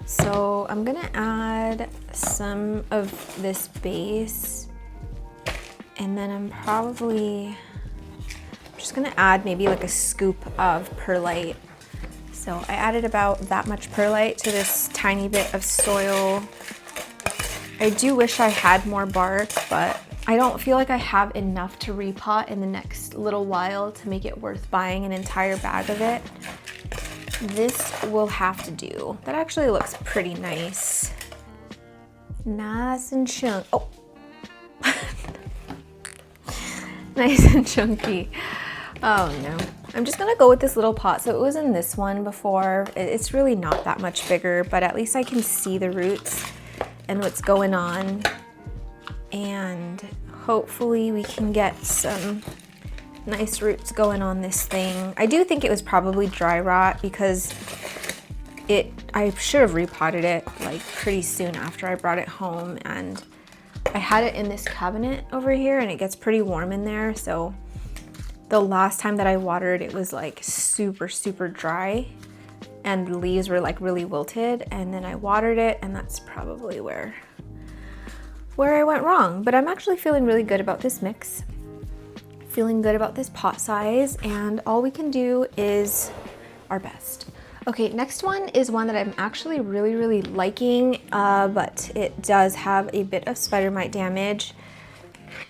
So I'm gonna add some of this base, and then I'm just gonna add maybe like a scoop of perlite. So I added about that much perlite to this tiny bit of soil. I do wish I had more bark, but I don't feel like I have enough to repot in the next little while to make it worth buying an entire bag of it. This will have to do. That actually looks pretty nice. Nice and chunky. Oh. Nice and chunky. Oh no. I'm just gonna go with this little pot. So it was in this one before. It's really not that much bigger, but at least I can see the roots and what's going on. And hopefully we can get some nice roots going on this thing. I do think it was probably dry rot because I should have repotted it like pretty soon after I brought it home, and I had it in this cabinet over here and it gets pretty warm in there. So the last time that I watered, it was like super dry and the leaves were like really wilted, and then I watered it, and that's probably where I went wrong. But I'm actually feeling really good about this mix. Feeling good about this pot size, and all we can do is our best. Okay, next one is one that I'm actually really liking, but it does have a bit of spider mite damage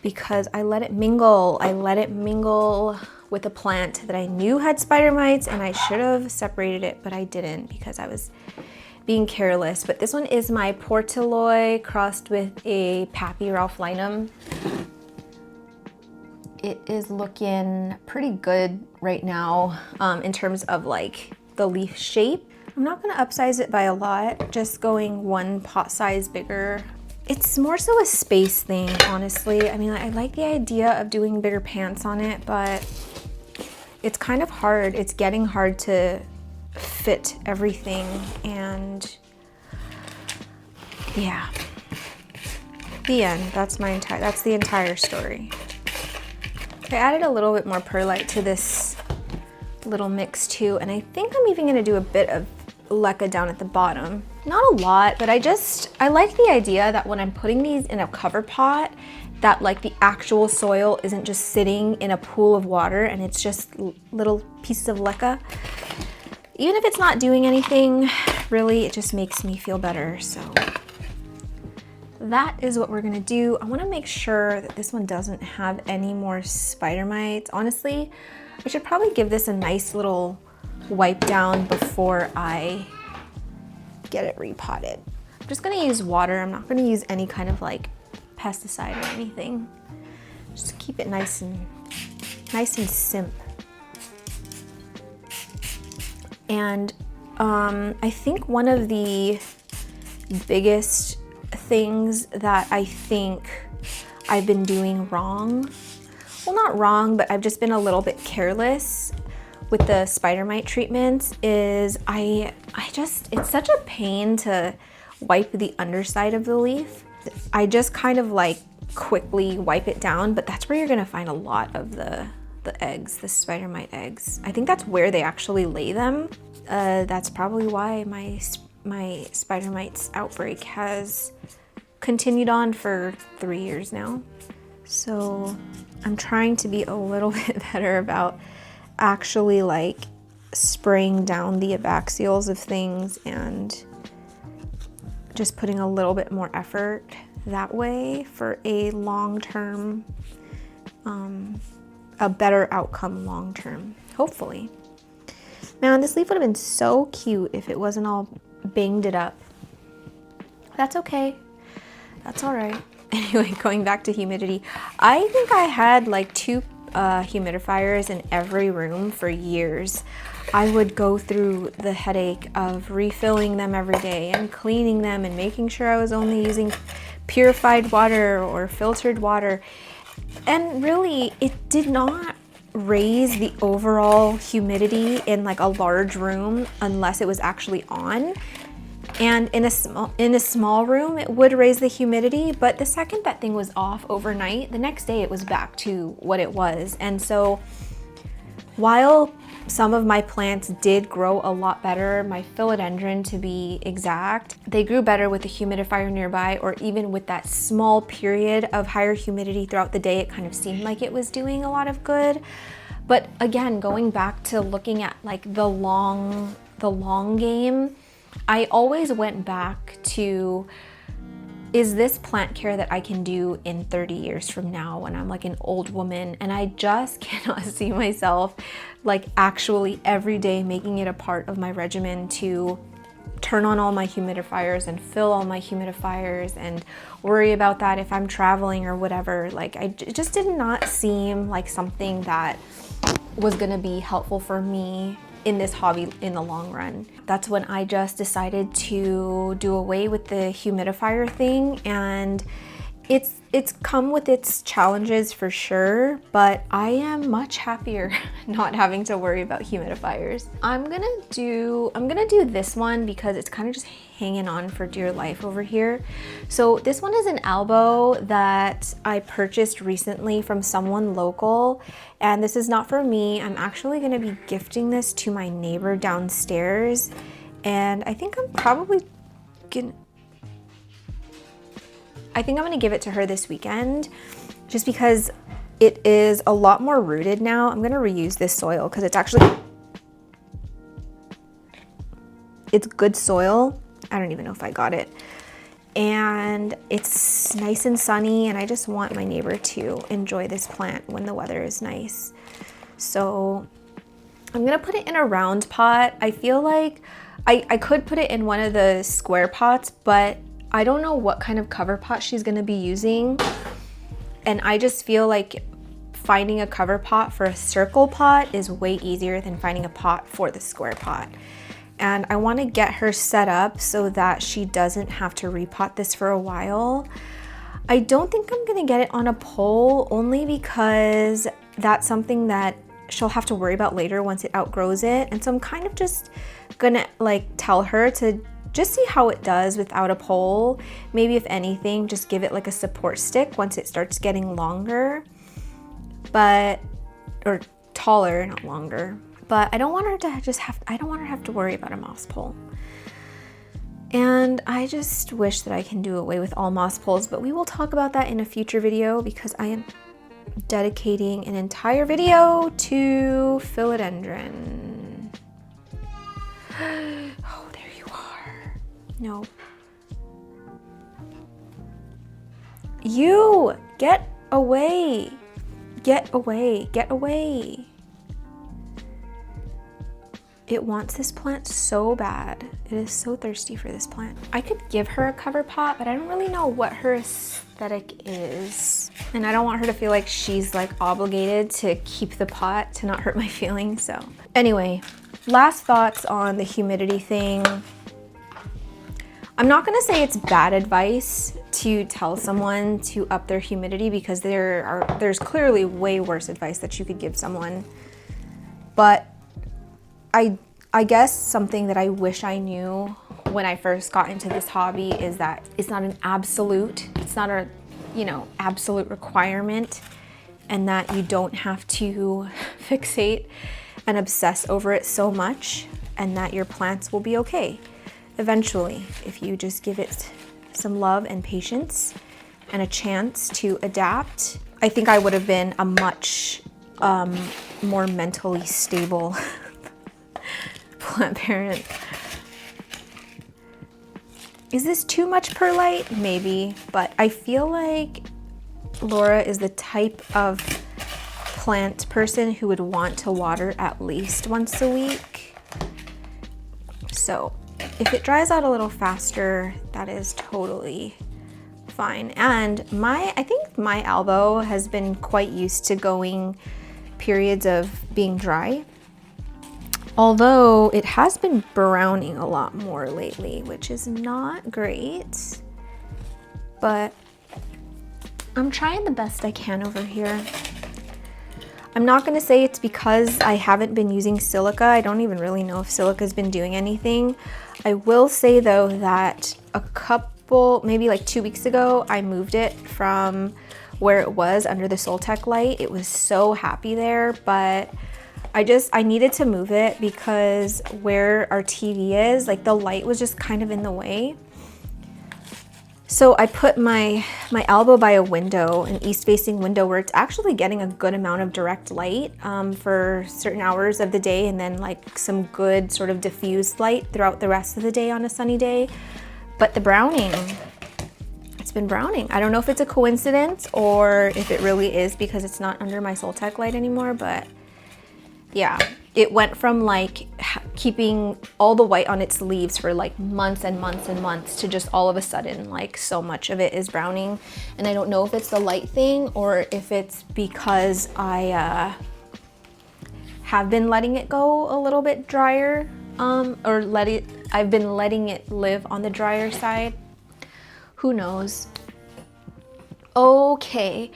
because I let it mingle. I let it mingle with a plant that I knew had spider mites, and I should have separated it, but I didn't because I was being careless. But this one is my Portilloy crossed with a Pappy Ralphinum. It is looking pretty good right now in terms of like the leaf shape. I'm not gonna upsize it by a lot, just going one pot size bigger. It's more so a space thing, honestly. I mean, I like the idea of doing bigger pants on it, but it's kind of hard. It's getting hard to fit everything, and yeah. The end. That's the entire story. I added a little bit more perlite to this little mix too, and I think I'm even gonna do a bit of leca down at the bottom. Not a lot, but I like the idea that when I'm putting these in a cover pot, that like the actual soil isn't just sitting in a pool of water and it's just little pieces of leca. Even if it's not doing anything, really, it just makes me feel better. So that is what we're gonna do. I wanna make sure that this one doesn't have any more spider mites. Honestly, I should probably give this a nice little wipe down before I get it repotted. I'm just gonna use water. I'm not gonna use any kind of like pesticide or anything. Just keep it nice and simp. And I think one of the biggest things that I think I've been doing wrong, well, not wrong, but I've just been a little bit careless with the spider mite treatments is it's such a pain to wipe the underside of the leaf. I just kind of like quickly wipe it down, but that's where you're gonna find a lot of the eggs, the spider mite eggs. I think that's where they actually lay them. That's probably why my spider mites outbreak has continued on for 3 years now. So I'm trying to be a little bit better about actually like spraying down the abaxials of things and just putting a little bit more effort that way for a long-term, a better outcome long-term, hopefully. Man, this leaf would have been so cute if it wasn't all banged it up. That's okay. That's all right. Anyway, going back to humidity, I think I had like 2 humidifiers in every room for years. I would go through the headache of refilling them every day and cleaning them and making sure I was only using purified water or filtered water. And really, it did not raise the overall humidity in like a large room unless it was actually on. And in a small room, it would raise the humidity, but the second that thing was off overnight, the next day it was back to what it was. And so while some of my plants did grow a lot better, my philodendron to be exact, they grew better with the humidifier nearby, or even with that small period of higher humidity throughout the day, it kind of seemed like it was doing a lot of good. But again, going back to looking at like the long game, I always went back to, is this plant care that I can do in 30 years from now when I'm like an old woman? And I just cannot see myself like actually every day making it a part of my regimen to turn on all my humidifiers and fill all my humidifiers and worry about that if I'm traveling or whatever. Like it just did not seem like something that was gonna be helpful for me in this hobby in the long run. That's when I just decided to do away with the humidifier thing, and it's come with its challenges for sure, but I am much happier not having to worry about humidifiers. I'm gonna do this one because it's kind of just hanging on for dear life over here. So this one is an elbow that I purchased recently from someone local, and this is not for me. I'm actually gonna be gifting this to my neighbor downstairs, and I think I'm gonna give it to her this weekend just because it is a lot more rooted now. I'm gonna reuse this soil because it's good soil. I don't even know if I got it. And it's nice and sunny, and I just want my neighbor to enjoy this plant when the weather is nice. So I'm gonna put it in a round pot. I feel like I could put it in one of the square pots, but I don't know what kind of cover pot she's gonna be using. And I just feel like finding a cover pot for a circle pot is way easier than finding a pot for the square pot. And I wanna get her set up so that she doesn't have to repot this for a while. I don't think I'm gonna get it on a pole, only because that's something that she'll have to worry about later once it outgrows it. And so I'm kind of just gonna like tell her to just see how it does without a pole. Maybe if anything, just give it like a support stick once it starts getting longer, or taller, not longer. But I don't want her to have to worry about a moss pole. And I just wish that I can do away with all moss poles, but we will talk about that in a future video because I am dedicating an entire video to philodendron. Oh, there you are. No. You, get away. Get away, get away. It wants this plant so bad. It is so thirsty for this plant. I could give her a cover pot, but I don't really know what her aesthetic is. And I don't want her to feel like she's like obligated to keep the pot to not hurt my feelings. So anyway, last thoughts on the humidity thing. I'm not gonna say it's bad advice to tell someone to up their humidity, because there's clearly way worse advice that you could give someone. But I guess something that I wish I knew when I first got into this hobby is that it's not an absolute, it's not a, absolute requirement, and that you don't have to fixate and obsess over it so much, and that your plants will be okay eventually if you just give it some love and patience and a chance to adapt. I think I would have been a much more mentally stable plant parent. Is this too much perlite? Maybe, but I feel like Laura is the type of plant person who would want to water at least once a week. So if it dries out a little faster, that is totally fine. And I think my elbow has been quite used to going periods of being dry. Although it has been browning a lot more lately, which is not great, but I'm trying the best I can over here. I'm not gonna say it's because I haven't been using silica. I don't even really know if silica's been doing anything. I will say though that maybe like 2 weeks ago, I moved it from where it was under the Soltech light. It was so happy there, but I needed to move it because where our TV is, like the light was just kind of in the way. So I put my elbow by a window, an east-facing window, where it's actually getting a good amount of direct light for certain hours of the day, and then like some good sort of diffused light throughout the rest of the day on a sunny day. But the browning, it's been browning. I don't know if it's a coincidence or if it really is because it's not under my Soltech light anymore, but yeah, it went from like keeping all the white on its leaves for like months and months and months to just all of a sudden like so much of it is browning. And I don't know if it's the light thing or if it's because I have been letting it go a little bit drier, I've been letting it live on the drier side. Who knows? Okay.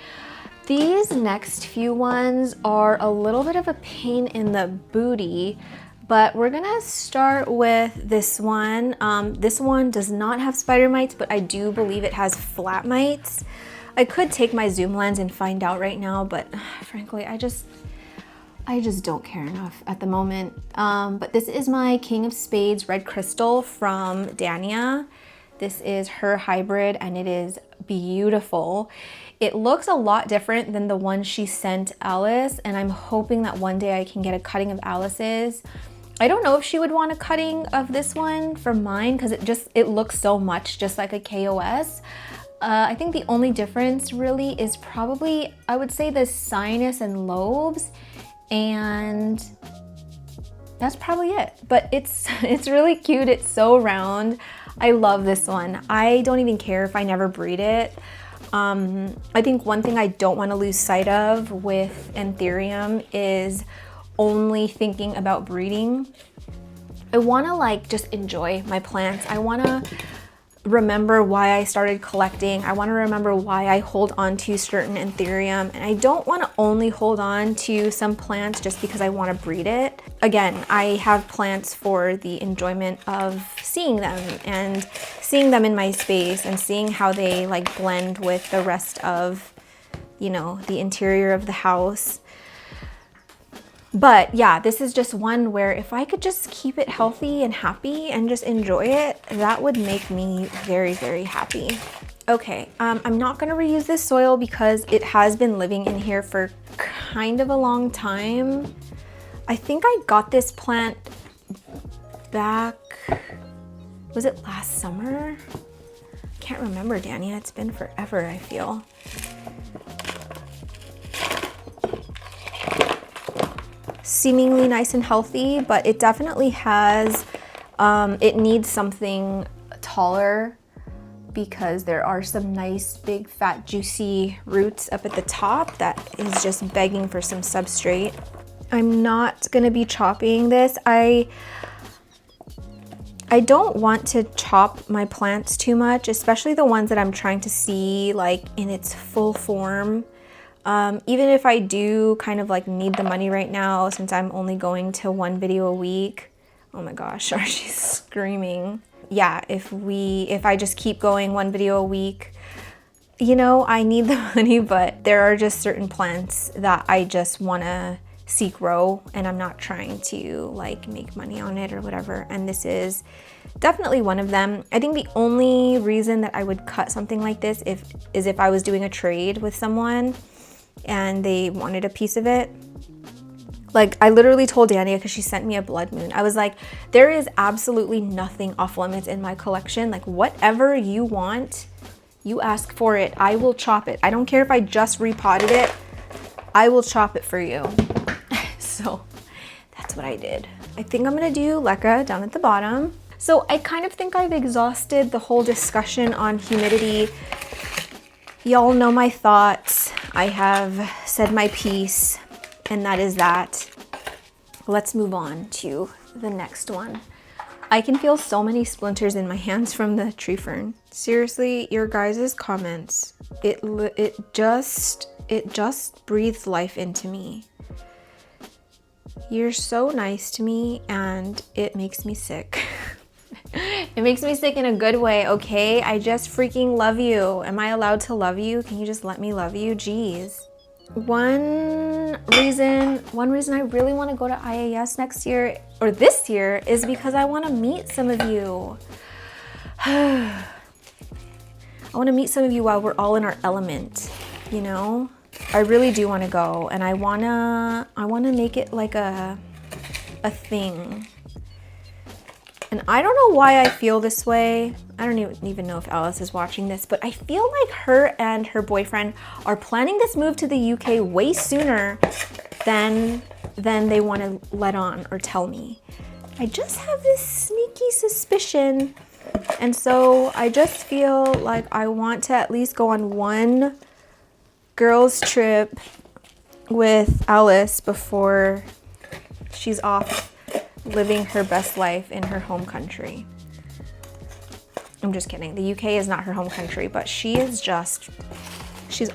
These next few ones are a little bit of a pain in the booty, but we're gonna start with this one. This one does not have spider mites, but I do believe it has flat mites. I could take my zoom lens and find out right now, but frankly, I just don't care enough at the moment. But this is my King of Spades Red Crystal from Dania. This is her hybrid and it is beautiful. It looks a lot different than the one she sent Alice, and I'm hoping that one day I can get a cutting of Alice's. I don't know if she would want a cutting of this one from mine because it looks so much just like a KOS. I think the only difference really is probably, I would say, the sinus and lobes, and that's probably it. But it's really cute. It's so round. I love this one. I don't even care if I never breed it. I think one thing I don't want to lose sight of with Anthurium is only thinking about breeding. I want to like just enjoy my plants. I want to remember why I started collecting. I want to remember why I hold on to certain Anthurium, and I don't want to only hold on to some plants just because I want to breed it. Again, I have plants for the enjoyment of seeing them and seeing them in my space and seeing how they like blend with the rest of, the interior of the house. But yeah, this is just one where if I could just keep it healthy and happy and just enjoy it, that would make me very, very happy. Okay, I'm not gonna reuse this soil because it has been living in here for kind of a long time. I think I got this plant back, was it last summer? Can't remember, Dania, it's been forever, I feel. Seemingly nice and healthy, but it definitely has, it needs something taller because there are some nice big fat juicy roots up at the top that is just begging for some substrate. I'm not gonna be chopping this. I don't want to chop my plants too much, especially the ones that I'm trying to see like in its full form. Even if I do kind of like need the money right now, since I'm only going to 1 video a week. Oh my gosh, she's screaming. Yeah, if I just keep going 1 video a week, you know, I need the money, but there are just certain plants that I just wanna see grow, and I'm not trying to like make money on it or whatever. And this is definitely one of them. I think the only reason that I would cut something like this is if I was doing a trade with someone and they wanted a piece of it. Like, I literally told Dania, because she sent me a blood moon, I was like, there is absolutely nothing off limits in my collection. Like, whatever you want, you ask for it. I will chop it. I don't care if I just repotted it. I will chop it for you. So that's what I did. I think I'm gonna do leca down at the bottom. So I kind of think I've exhausted the whole discussion on humidity. Y'all know my thoughts. I have said my piece, and that is that. Let's move on to the next one. I can feel so many splinters in my hands from the tree fern. Seriously, your guys' comments, it just breathes life into me. You're so nice to me, and it makes me sick. It makes me sick in a good way, okay? I just freaking love you. Am I allowed to love you? Can you just let me love you? Jeez. One reason I really want to go to IAS next year, or this year, is because I want to meet some of you. I want to meet some of you while we're all in our element, you know? I really do want to go, and I wanna make it like a thing. And I don't know why I feel this way. I don't even know if Alice is watching this, but I feel like her and her boyfriend are planning this move to the UK way sooner than they want to let on or tell me. I just have this sneaky suspicion. And so I just feel like I want to at least go on one girls trip with Alice before she's off living her best life in her home country. I'm just kidding. The UK is not her home country, but she's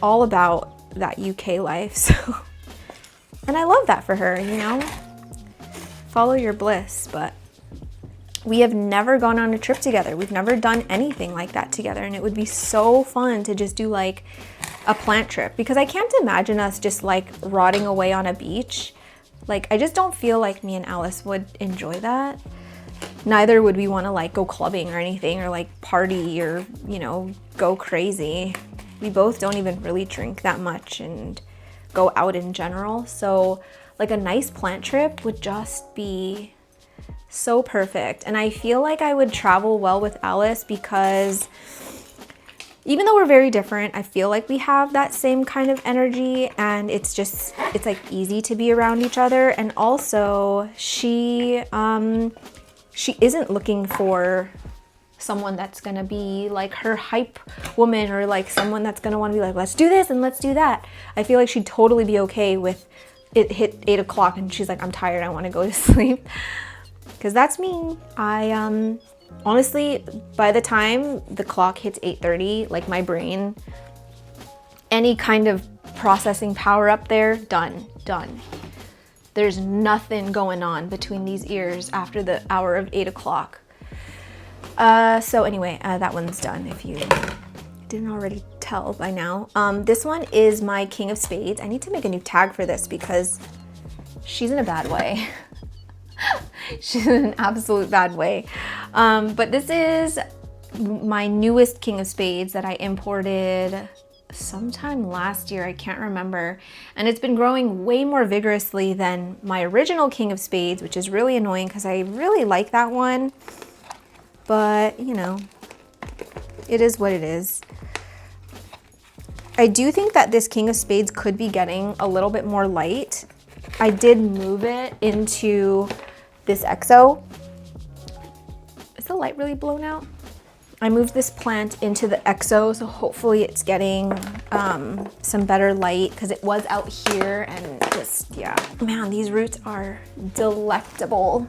all about that UK life. So, and I love that for her, you know? Follow your bliss, but we have never gone on a trip together. We've never done anything like that together, and it would be so fun to just do like a plant trip, because I can't imagine us just like rotting away on a beach. Like, I just don't feel like me and Alice would enjoy that. Neither would we want to like go clubbing or anything, or like party, or, you know, go crazy. We both don't even really drink that much and go out in general. So like a nice plant trip would just be so perfect. And I feel like I would travel well with Alice, because even though we're very different, I feel like we have that same kind of energy, and it's like easy to be around each other. And also she isn't looking for someone that's gonna be like her hype woman, or like someone that's gonna want to be like, let's do this and let's do that. I feel like she'd totally be okay with it hit 8 o'clock and she's like, I'm tired, I want to go to sleep. Because that's me. Honestly, by the time the clock hits 8:30, like my brain, any kind of processing power up there, done. There's nothing going on between these ears after the hour of 8 o'clock. So anyway, that one's done, if you didn't already tell by now. This one is my King of Spades. I need to make a new tag for this because she's in a bad way. She's in an absolute bad way. But this is my newest King of Spades that I imported sometime last year, I can't remember. And it's been growing way more vigorously than my original King of Spades, which is really annoying because I really like that one. But, you know, it is what it is. I do think that this King of Spades could be getting a little bit more light. I did move it into this EXO. Is the light really blown out? I moved this plant into the EXO, so hopefully it's getting some better light because it was out here and just, yeah. Man, these roots are delectable.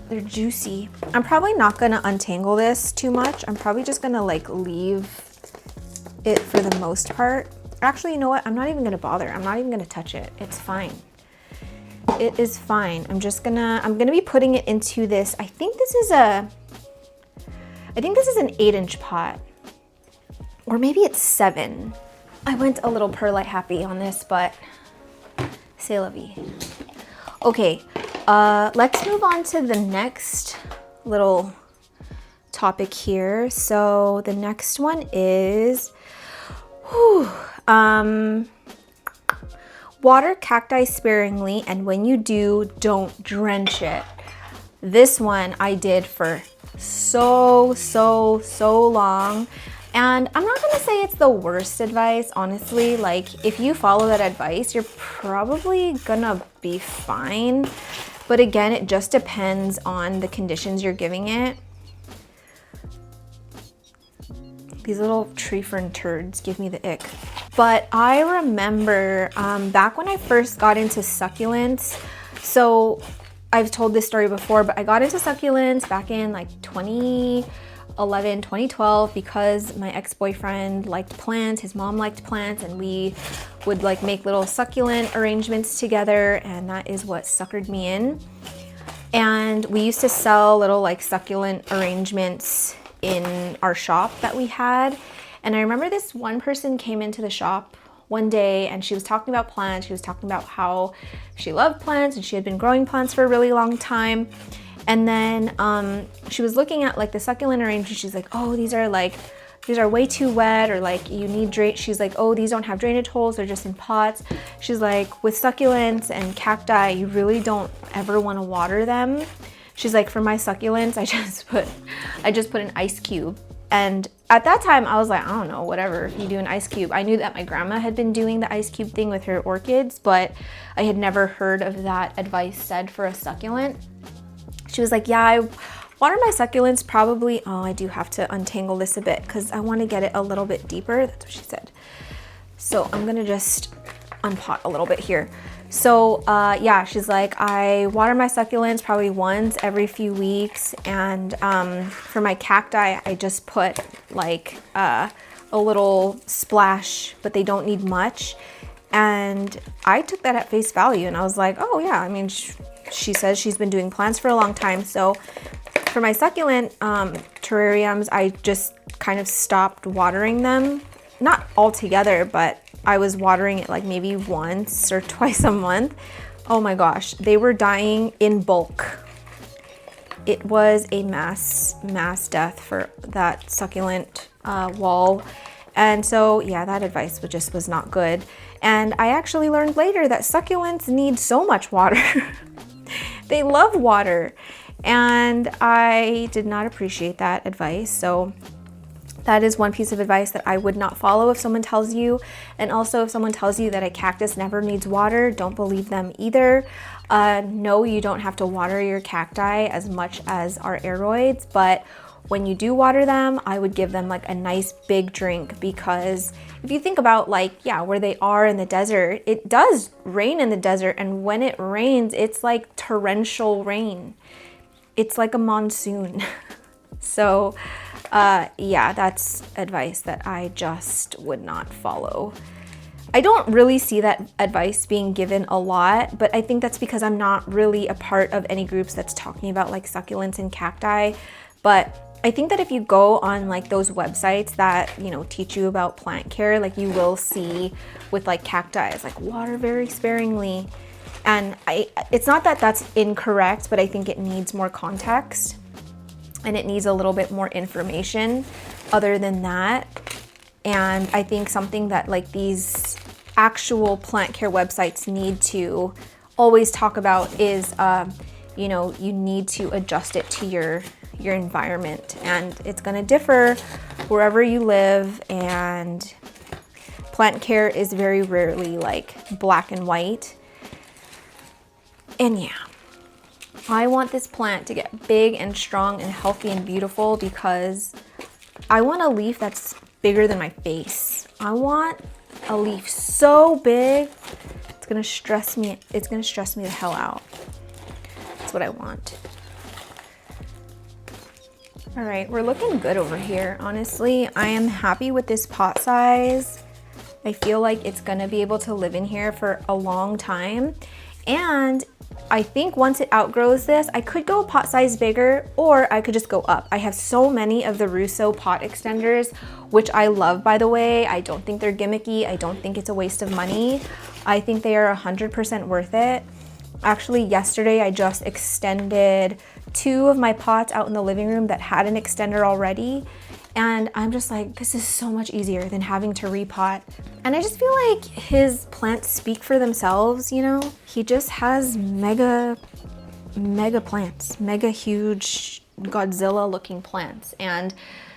They're juicy. I'm probably not gonna untangle this too much. I'm probably just gonna like leave it for the most part. Actually, you know what? I'm not even gonna bother. I'm not even gonna touch it. It's fine. It is fine. I'm gonna be putting it into this. I think this is an 8-inch pot, or maybe it's 7. I went a little perlite happy on this, but c'est la vie. Okay, let's move on to the next little topic here. So the next one is, water cacti sparingly, and when you do, don't drench it. This one I did for so long, and I'm not gonna say it's the worst advice, honestly. Like, if you follow that advice, you're probably gonna be fine. But again, it just depends on the conditions you're giving it. These little tree fern turds give me the ick. But I remember back when I first got into succulents, so I've told this story before, but I got into succulents back in like 2011, 2012, because my ex-boyfriend liked plants, his mom liked plants, and we would like make little succulent arrangements together, and that is what suckered me in. And we used to sell little like succulent arrangements in our shop that we had. And I remember this one person came into the shop one day and she was talking about plants. She was talking about how she loved plants and she had been growing plants for a really long time. And then she was looking at like the succulent arrangement. She's like, oh, these are way too wet, or like you need drain. She's like, oh, these don't have drainage holes, they're just in pots. She's like, with succulents and cacti, you really don't ever want to water them. She's like, for my succulents, I just put an ice cube. And at that time I was like, I don't know, whatever, if you do an ice cube. I knew that my grandma had been doing the ice cube thing with her orchids, but I had never heard of that advice said for a succulent. She was like, yeah, I water my succulents probably, oh, I do have to untangle this a bit because I want to get it a little bit deeper. That's what she said. So I'm gonna just unpot a little bit here. So yeah, she's like, I water my succulents probably once every few weeks, and for my cacti, I just put like a little splash, but they don't need much. And I took that at face value, and I was like, oh yeah, I mean, she says she's been doing plants for a long time. So for my succulent terrariums, I just kind of stopped watering them, not altogether, but I was watering it like maybe once or twice a month. Oh my gosh, they were dying in bulk. It was a mass death for that succulent wall. And so yeah, that advice was not good. And I actually learned later that succulents need so much water. They love water. And I did not appreciate that advice. So that is one piece of advice that I would not follow if someone tells you. And also, if someone tells you that a cactus never needs water, don't believe them either. No, you don't have to water your cacti as much as our aeroids, but when you do water them, I would give them like a nice big drink, because if you think about like, yeah, where they are in the desert, it does rain in the desert, and when it rains, it's like torrential rain. It's like a monsoon. So yeah, that's advice that I just would not follow. I don't really see that advice being given a lot, but I think that's because I'm not really a part of any groups that's talking about like succulents and cacti. But I think that if you go on like those websites that, you know, teach you about plant care, like you will see with like cacti, it's like water very sparingly. And it's not that that's incorrect, but I think it needs more context. And it needs a little bit more information other than that. And I think something that like these actual plant care websites need to always talk about is, you know, you need to adjust it to your environment. And it's gonna differ wherever you live, and plant care is very rarely like black and white. And yeah. I want this plant to get big and strong and healthy and beautiful, because I want a leaf that's bigger than my face. I want a leaf so big, it's gonna stress me the hell out. That's what I want. All right, we're looking good over here. Honestly, I am happy with this pot size. I feel like it's gonna be able to live in here for a long time. And I think once it outgrows this, I could go a pot size bigger, or I could just go up. I have so many of the Russo pot extenders, which I love, by the way. I don't think they're gimmicky. I don't think it's a waste of money. I think they are 100% worth it. Actually, yesterday I just extended 2 of my pots out in the living room that had an extender already. And I'm just like, this is so much easier than having to repot. And I just feel like his plants speak for themselves, you know? He just has mega plants, mega huge Godzilla looking plants. And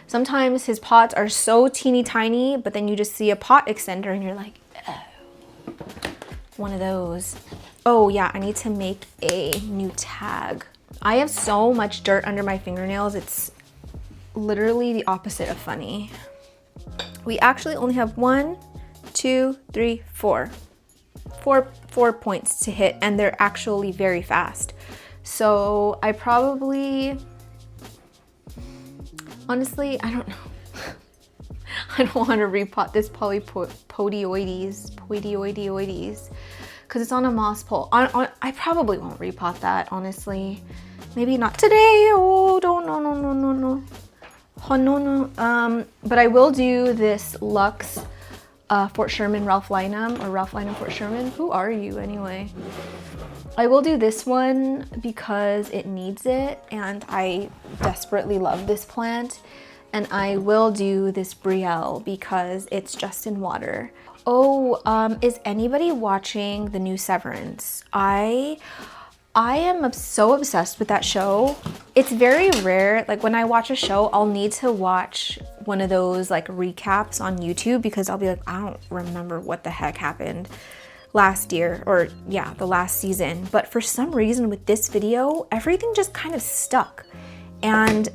sometimes his pots are so teeny tiny, but then you just see a pot extender and you're like, oh, one of those. Oh yeah, I need to make a new tag. I have so much dirt under my fingernails. It's literally the opposite of funny. We actually only have 1, 2, 3, 4 points to hit, and they're actually very fast. So I probably, honestly, I don't know. I don't want to repot this polypodioides, because it's on a moss pole. I probably won't repot that, honestly. Maybe not today. Oh, don't, no. Oh, no. But I will do this Lux Fort Sherman Ralph Lynam, or Ralph Lynam Fort Sherman. Who are you anyway? I will do this one because it needs it, and I desperately love this plant. And I will do this Brielle because it's just in water. Oh, is anybody watching the new Severance? I am so obsessed with that show. It's very rare, like when I watch a show, I'll need to watch one of those like recaps on YouTube, because I'll be like, I don't remember what the heck happened last year, or yeah, the last season. But for some reason with this video, everything just kind of stuck. And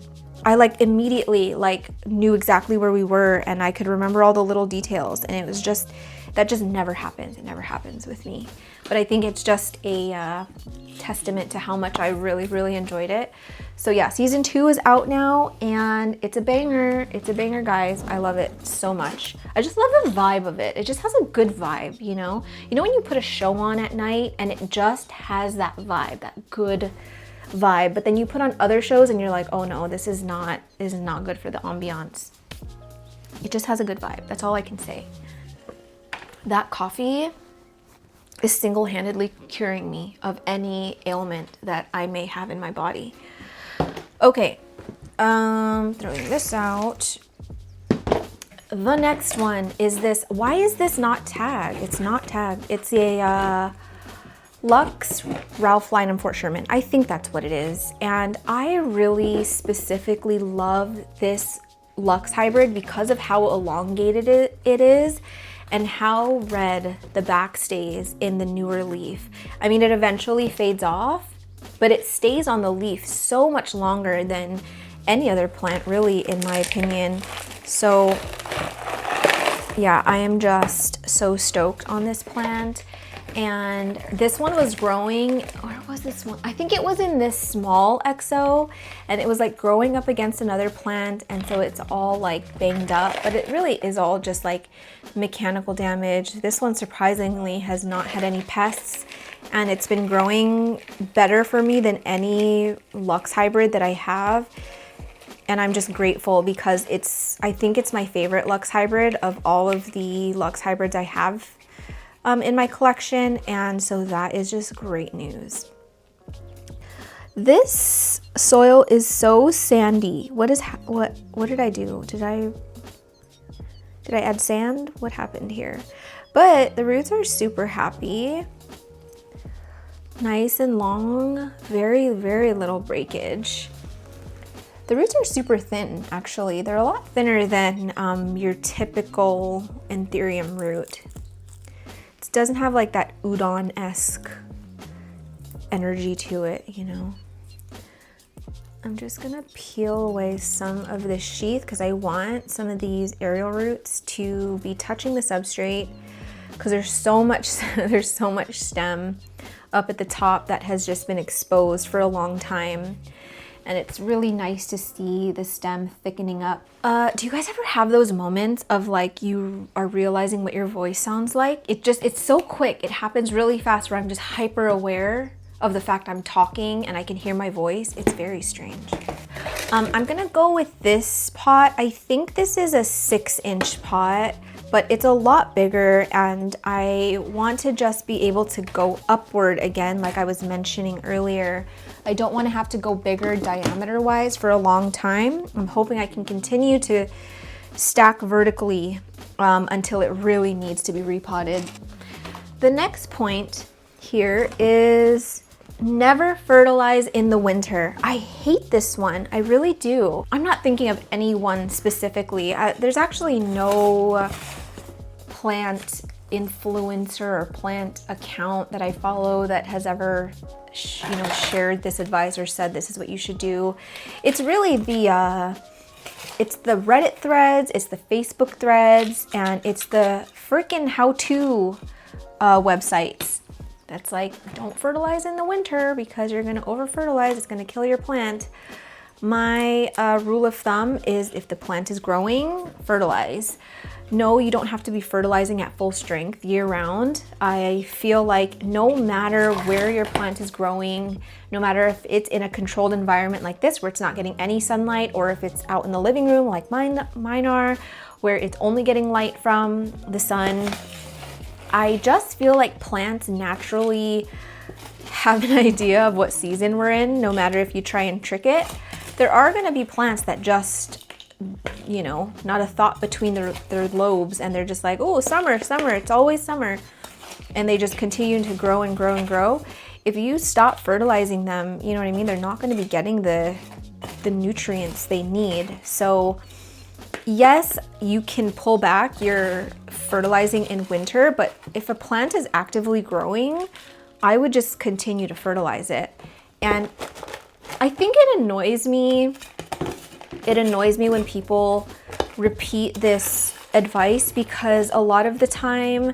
I like immediately like knew exactly where we were, and I could remember all the little details, and it was just, that just never happens. It never happens with me. But I think it's just a testament to how much I really enjoyed it. So yeah, season 2 is out now, and it's a banger. It's a banger, guys. I love it so much. I just love the vibe of it. It just has a good vibe, you know? You know when you put a show on at night and it just has that vibe, that good vibe, but then you put on other shows and you're like, oh no, this is not good for the ambiance. It just has a good vibe. That's all I can say. That coffee is single-handedly curing me of any ailment that I may have in my body. Okay, throwing this out. The next one is this. Why is this not tagged? It's not tagged. It's a Lux Ralph Lynam Fort Sherman. I think that's what it is. And I really specifically love this Lux hybrid because of how elongated it is and how red the back stays in the newer leaf. I mean, it eventually fades off, but it stays on the leaf so much longer than any other plant, really, in my opinion. So yeah, I am just so stoked on this plant. And this one was growing, where was this one? I think it was in this small exo, and it was like growing up against another plant, and so it's all like banged up, but it really is all just like mechanical damage. This one surprisingly has not had any pests, and it's been growing better for me than any Lux hybrid that I have. And I'm just grateful because I think it's my favorite Lux hybrid of all of the Lux hybrids I have in my collection, and so that is just great news. This soil is so sandy. What did I do? Did I add sand? What happened here? But the roots are super happy. Nice and long, very little breakage. The roots are super thin, actually. They're a lot thinner than your typical anthurium root. It doesn't have like that udon-esque energy to it, you know. I'm just gonna peel away some of the sheath because I want some of these aerial roots to be touching the substrate because there's so much there's so much stem up at the top that has just been exposed for a long time. And it's really nice to see the stem thickening up. Do you guys ever have those moments of like you are realizing what your voice sounds like? It's so quick. It happens really fast where I'm just hyper aware of the fact I'm talking and I can hear my voice. It's very strange. I'm gonna go with this pot. I think this is a 6-inch pot, but it's a lot bigger and I want to just be able to go upward again, like I was mentioning earlier. I don't want to have to go bigger diameter wise for a long time. I'm hoping I can continue to stack vertically until it really needs to be repotted. The next point here is never fertilize in the winter. I hate this one, I really do. I'm not thinking of anyone specifically. There's actually no plant influencer or plant account that I follow that has ever shared this advice or said this is what you should do. It's really it's the Reddit threads, it's the Facebook threads, and it's the freaking how-to websites. That's like, don't fertilize in the winter because you're gonna over-fertilize, it's gonna kill your plant. My rule of thumb is if the plant is growing, fertilize. No, you don't have to be fertilizing at full strength year round. I feel like no matter where your plant is growing, no matter if it's in a controlled environment like this where it's not getting any sunlight, or if it's out in the living room like mine are, where it's only getting light from the sun, I just feel like plants naturally have an idea of what season we're in, no matter if you try and trick it. There are gonna be plants that just, not a thought between their lobes, and they're just like, oh, summer, it's always summer. And they just continue to grow and grow and grow. If you stop fertilizing them, you know what I mean? They're not gonna be getting the nutrients they need. So yes, you can pull back your fertilizing in winter, but if a plant is actively growing, I would just continue to fertilize it. And I think it annoys me. It annoys me when people repeat this advice because a lot of the time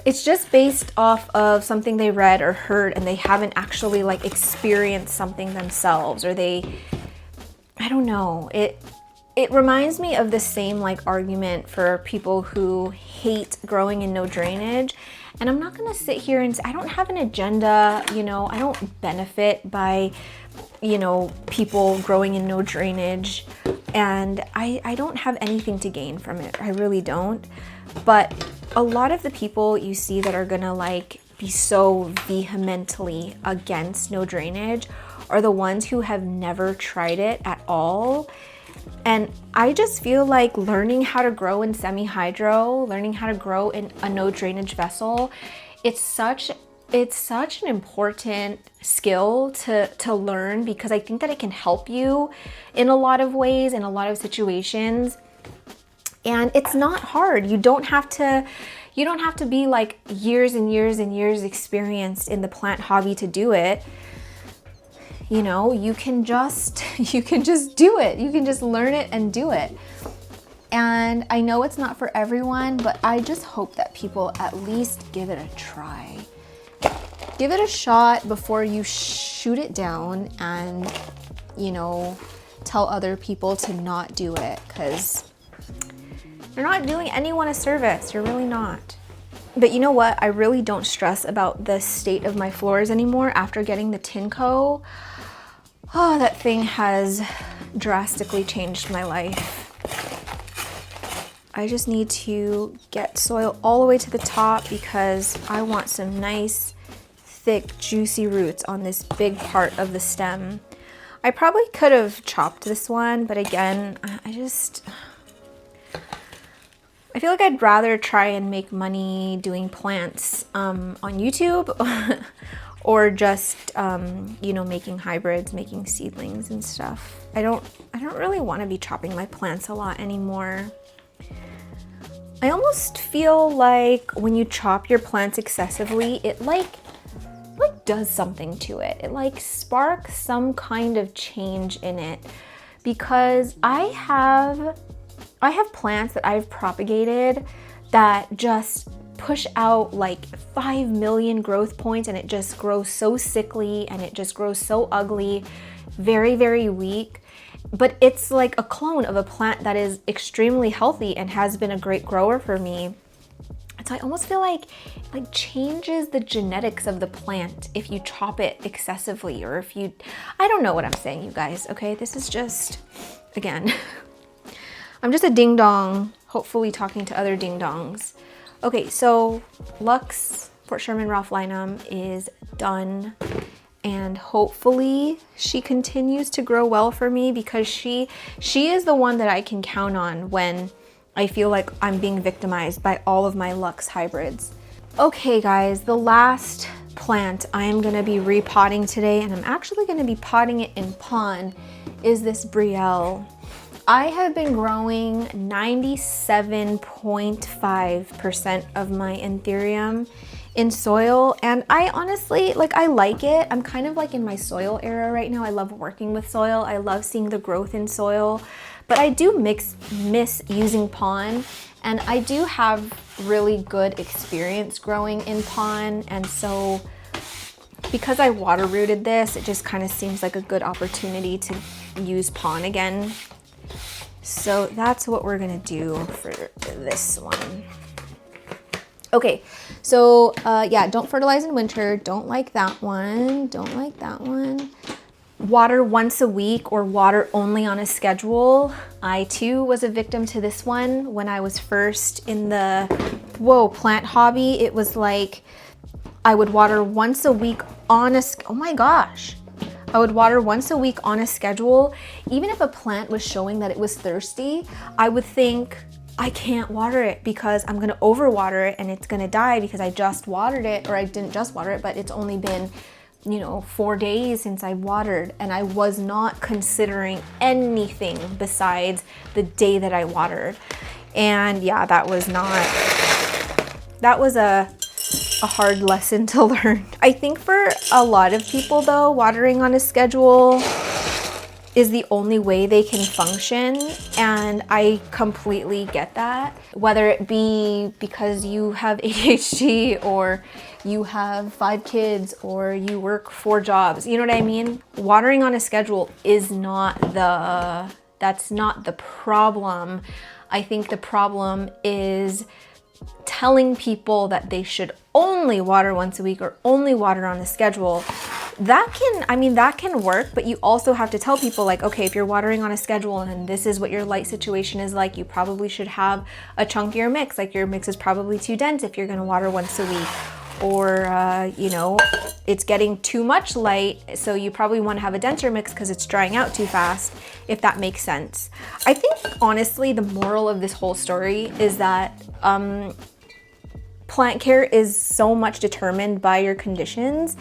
it's just based off of something they read or heard and they haven't actually like experienced something themselves, or I don't know. It reminds me of the same like argument for people who hate growing in no drainage. And I'm not gonna sit here and say, I don't have an agenda, I don't benefit by, people growing in no drainage. And I don't have anything to gain from it. I really don't. But a lot of the people you see that are gonna like be so vehemently against no drainage are the ones who have never tried it at all. And I just feel like learning how to grow in semi-hydro, learning how to grow in a no drainage vessel, it's such an important skill to learn, because I think that it can help you in a lot of ways, in a lot of situations. And it's not hard. You don't have to be like years and years and years experienced in the plant hobby to do it. You can just do it. You can just learn it and do it. And I know it's not for everyone, but I just hope that people at least give it a try. Give it a shot before you shoot it down and, tell other people to not do it, because you're not doing anyone a service. You're really not. But you know what? I really don't stress about the state of my floors anymore after getting the Tinco. Oh, that thing has drastically changed my life. I just need to get soil all the way to the top because I want some nice, thick, juicy roots on this big part of the stem. I probably could have chopped this one, but again, I feel like I'd rather try and make money doing plants on YouTube or just, making hybrids, making seedlings and stuff. I don't really want to be chopping my plants a lot anymore. I almost feel like when you chop your plants excessively, it like does something to it. It like sparks some kind of change in it, because I have plants that I've propagated that just push out like 5 million growth points, and it just grows so sickly and it just grows so ugly, very, very weak. But it's like a clone of a plant that is extremely healthy and has been a great grower for me. So I almost feel like changes the genetics of the plant if you chop it excessively, or if you, I don't know what I'm saying, you guys, okay? This is just, again, I'm just a ding dong, hopefully talking to other ding dongs. Okay, so Lux Fort Sherman Ralphlinum is done, and hopefully she continues to grow well for me, because she is the one that I can count on when I feel like I'm being victimized by all of my Lux hybrids. Okay guys, the last plant I am gonna be repotting today, and I'm actually gonna be potting it in pond, is this Brielle. I have been growing 97.5% of my anthurium in soil, and I honestly, I like it. I'm kind of like in my soil era right now. I love working with soil. I love seeing the growth in soil, but I do miss using pond, and I do have really good experience growing in pond, and so because I water rooted this, it just kind of seems like a good opportunity to use pond again. So that's what we're gonna do for this one. Okay, so yeah, don't fertilize in winter. Don't like that one. Don't like that one. Water once a week or water only on a schedule. I too was a victim to this one when I was first in the plant hobby. It was like I would water once a week on a, oh my gosh. I would water once a week on a schedule. Even if a plant was showing that it was thirsty, I would think, I can't water it because I'm gonna overwater it and it's gonna die because I just watered it, or I didn't just water it, but it's only been, 4 days since I watered, and I was not considering anything besides the day that I watered. And yeah, that was a hard lesson to learn. I think for a lot of people though, watering on a schedule is the only way they can function, and I completely get that. Whether it be because you have ADHD, or you have 5 kids, or you work 4 jobs, you know what I mean? Watering on a schedule is that's not the problem. I think the problem is telling people that they should only water once a week or only water on a schedule. That can work, but you also have to tell people okay, if you're watering on a schedule and this is what your light situation is like, you probably should have a chunkier mix. Your mix is probably too dense if you're gonna water once a week, or it's getting too much light, so you probably want to have a denser mix because it's drying out too fast, if that makes sense. I think honestly the moral of this whole story is that plant care is so much determined by your conditions,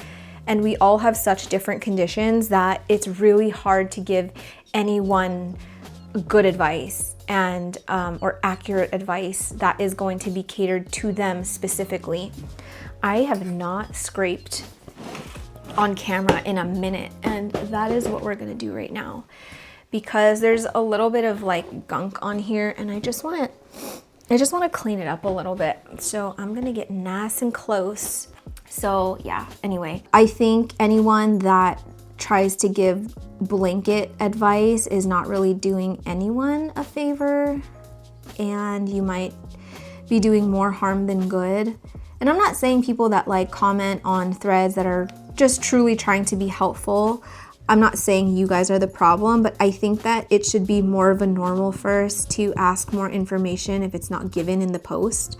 and we all have such different conditions that it's really hard to give anyone good advice and or accurate advice that is going to be catered to them specifically. I have not scraped on camera in a minute, and that is what we're gonna do right now, because there's a little bit of gunk on here, and I just want to clean it up a little bit. So I'm gonna get nice and close. So yeah, anyway, I think anyone that tries to give blanket advice is not really doing anyone a favor, and you might be doing more harm than good. And I'm not saying people that comment on threads that are just truly trying to be helpful. I'm not saying you guys are the problem, but I think that it should be more of a normal first to ask more information if it's not given in the post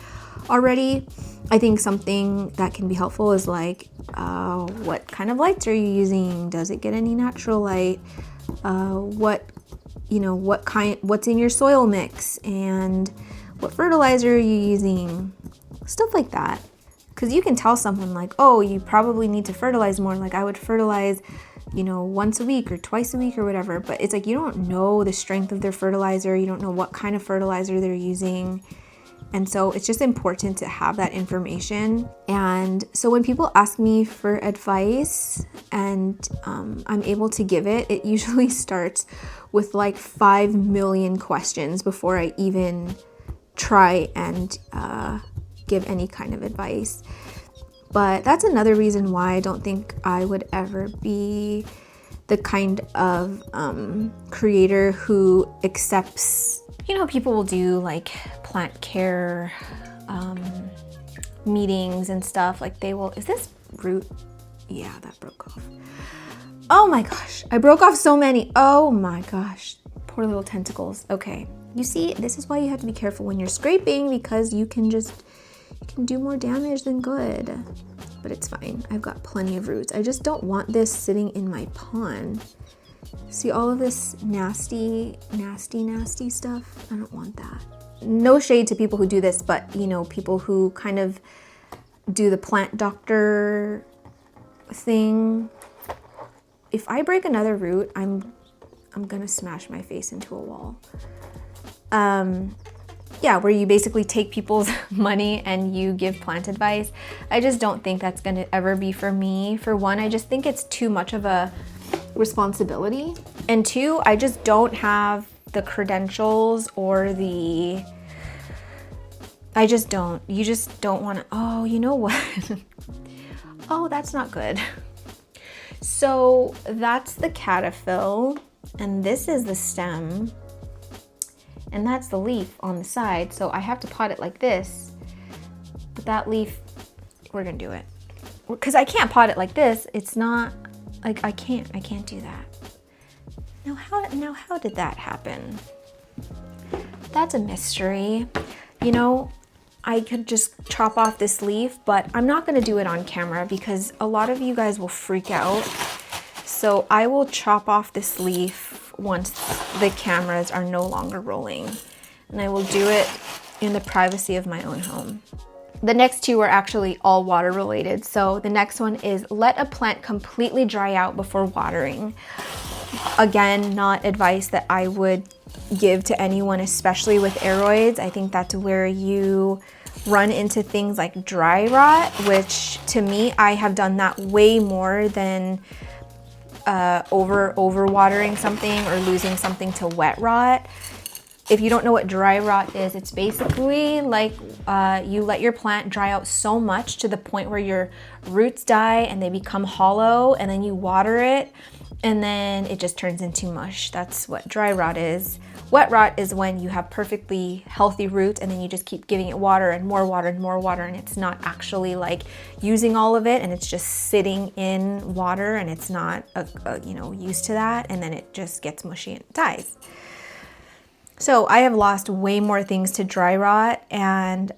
already. I think something that can be helpful is what kind of lights are you using? Does it get any natural light? What's in your soil mix, and what fertilizer are you using? Stuff like that. Because you can tell someone oh, you probably need to fertilize more. I would fertilize, once a week or twice a week or whatever. But it's you don't know the strength of their fertilizer. You don't know what kind of fertilizer they're using. And so it's just important to have that information. And so when people ask me for advice and I'm able to give it, it usually starts with 5 million questions before I even try and give any kind of advice. But that's another reason why I don't think I would ever be the kind of creator who accepts, you know, people will do like plant care meetings and stuff. Like they will, is this root? Yeah, that broke off. Oh my gosh, I broke off so many. Oh my gosh, poor little tentacles. Okay, you see, this is why you have to be careful when you're scraping, because you can do more damage than good. But it's fine, I've got plenty of roots. I just don't want this sitting in my pond. See all of this nasty stuff? I don't want that. No shade to people who do this, but you know, people who kind of do the plant doctor thing. If I break another root, I'm gonna smash my face into a wall. Yeah, where you basically take people's money and you give plant advice. I just don't think that's gonna ever be for me. For one, I just think it's too much of a responsibility. And two, I just don't have the credentials or the, I just don't. You just don't wanna, oh, you know what? Oh, that's not good. So that's the caterpillar, and this is the stem, and that's the leaf on the side. So I have to pot it like this, but that leaf, we're gonna do it. Because I can't pot it like this. It's not, like, I can't do that. Now how did that happen? That's a mystery. You know, I could just chop off this leaf, but I'm not gonna do it on camera because a lot of you guys will freak out. So I will chop off this leaf once the cameras are no longer rolling. And I will do it in the privacy of my own home. The next two are actually all water related. So the next one is let a plant completely dry out before watering. Again, not advice that I would give to anyone, especially with aeroids. I think that's where you run into things like dry rot, which to me, I have done that way more than over watering something or losing something to wet rot. If you don't know what dry rot is, it's basically like you let your plant dry out so much to the point where your roots die and they become hollow, and then you water it and then it just turns into mush. That's what dry rot is. Wet rot is when you have perfectly healthy roots and then you just keep giving it water and more water and more water, and it's not actually like using all of it, and it's just sitting in water and it's not you know, used to that, and then it just gets mushy and dies. So I have lost way more things to dry rot, and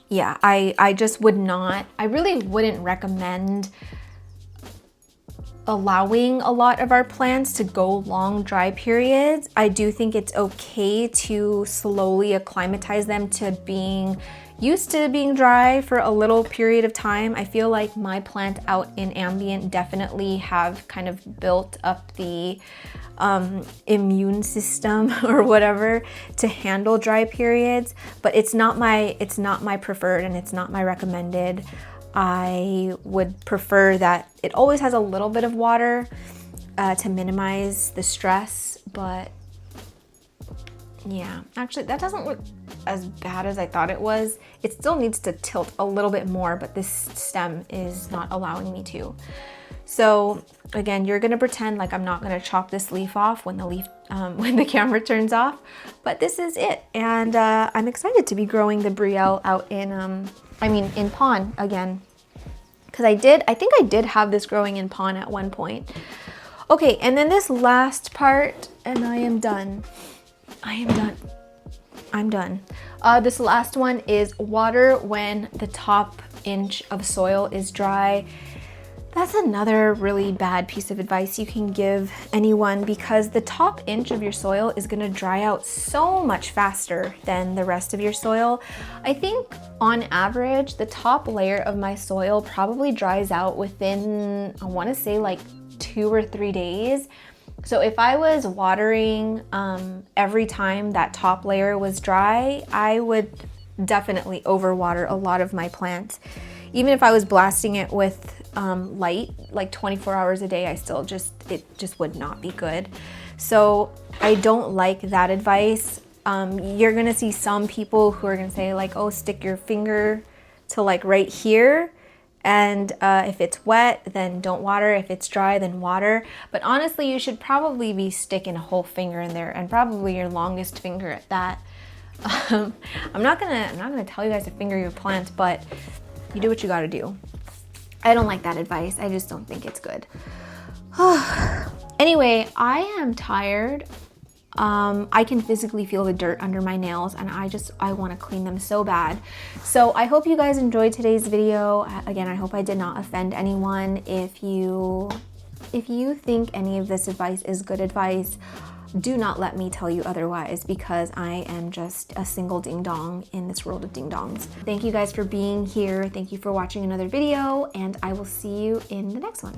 yeah, I just would not, I really wouldn't recommend allowing a lot of our plants to go long dry periods. I do think it's okay to slowly acclimatize them to being used to being dry for a little period of time. I feel like my plant out in ambient definitely have kind of built up the immune system or whatever to handle dry periods, but it's not my preferred, and it's not my recommended. I would prefer that it always has a little bit of water to minimize the stress, but yeah, actually that doesn't look as bad as I thought it was. It still needs to tilt a little bit more, but this stem is not allowing me to. So again, you're gonna pretend like I'm not gonna chop this leaf off when the camera turns off, but this is it. And I'm excited to be growing the Brielle out in, in pond again. Because I think I did have this growing in pond at one point. Okay, and then this last part, and I am done. I'm done. This last one is water when the top inch of soil is dry. That's another really bad piece of advice you can give anyone, because the top inch of your soil is gonna dry out so much faster than the rest of your soil. I think on average, the top layer of my soil probably dries out within, I wanna say like 2 or 3 days. So if I was watering every time that top layer was dry, I would definitely overwater a lot of my plants. Even if I was blasting it with light, like 24 hours a day, it just would not be good. So I don't like that advice. You're gonna see some people who are gonna say like, oh, stick your finger to like right here. And if it's wet, then don't water. If it's dry, then water. But honestly, you should probably be sticking a whole finger in there, and probably your longest finger at that. I'm not gonna tell you guys to finger your plants, but you do what you gotta do. I don't like that advice. I just don't think it's good. Anyway, I am tired. I can physically feel the dirt under my nails, and I want to clean them so bad. So I hope you guys enjoyed today's video. Again, I hope I did not offend anyone. If you think any of this advice is good advice, do not let me tell you otherwise, because I am just a single ding dong in this world of ding dongs. Thank you guys for being here. Thank you for watching another video, and I will see you in the next one.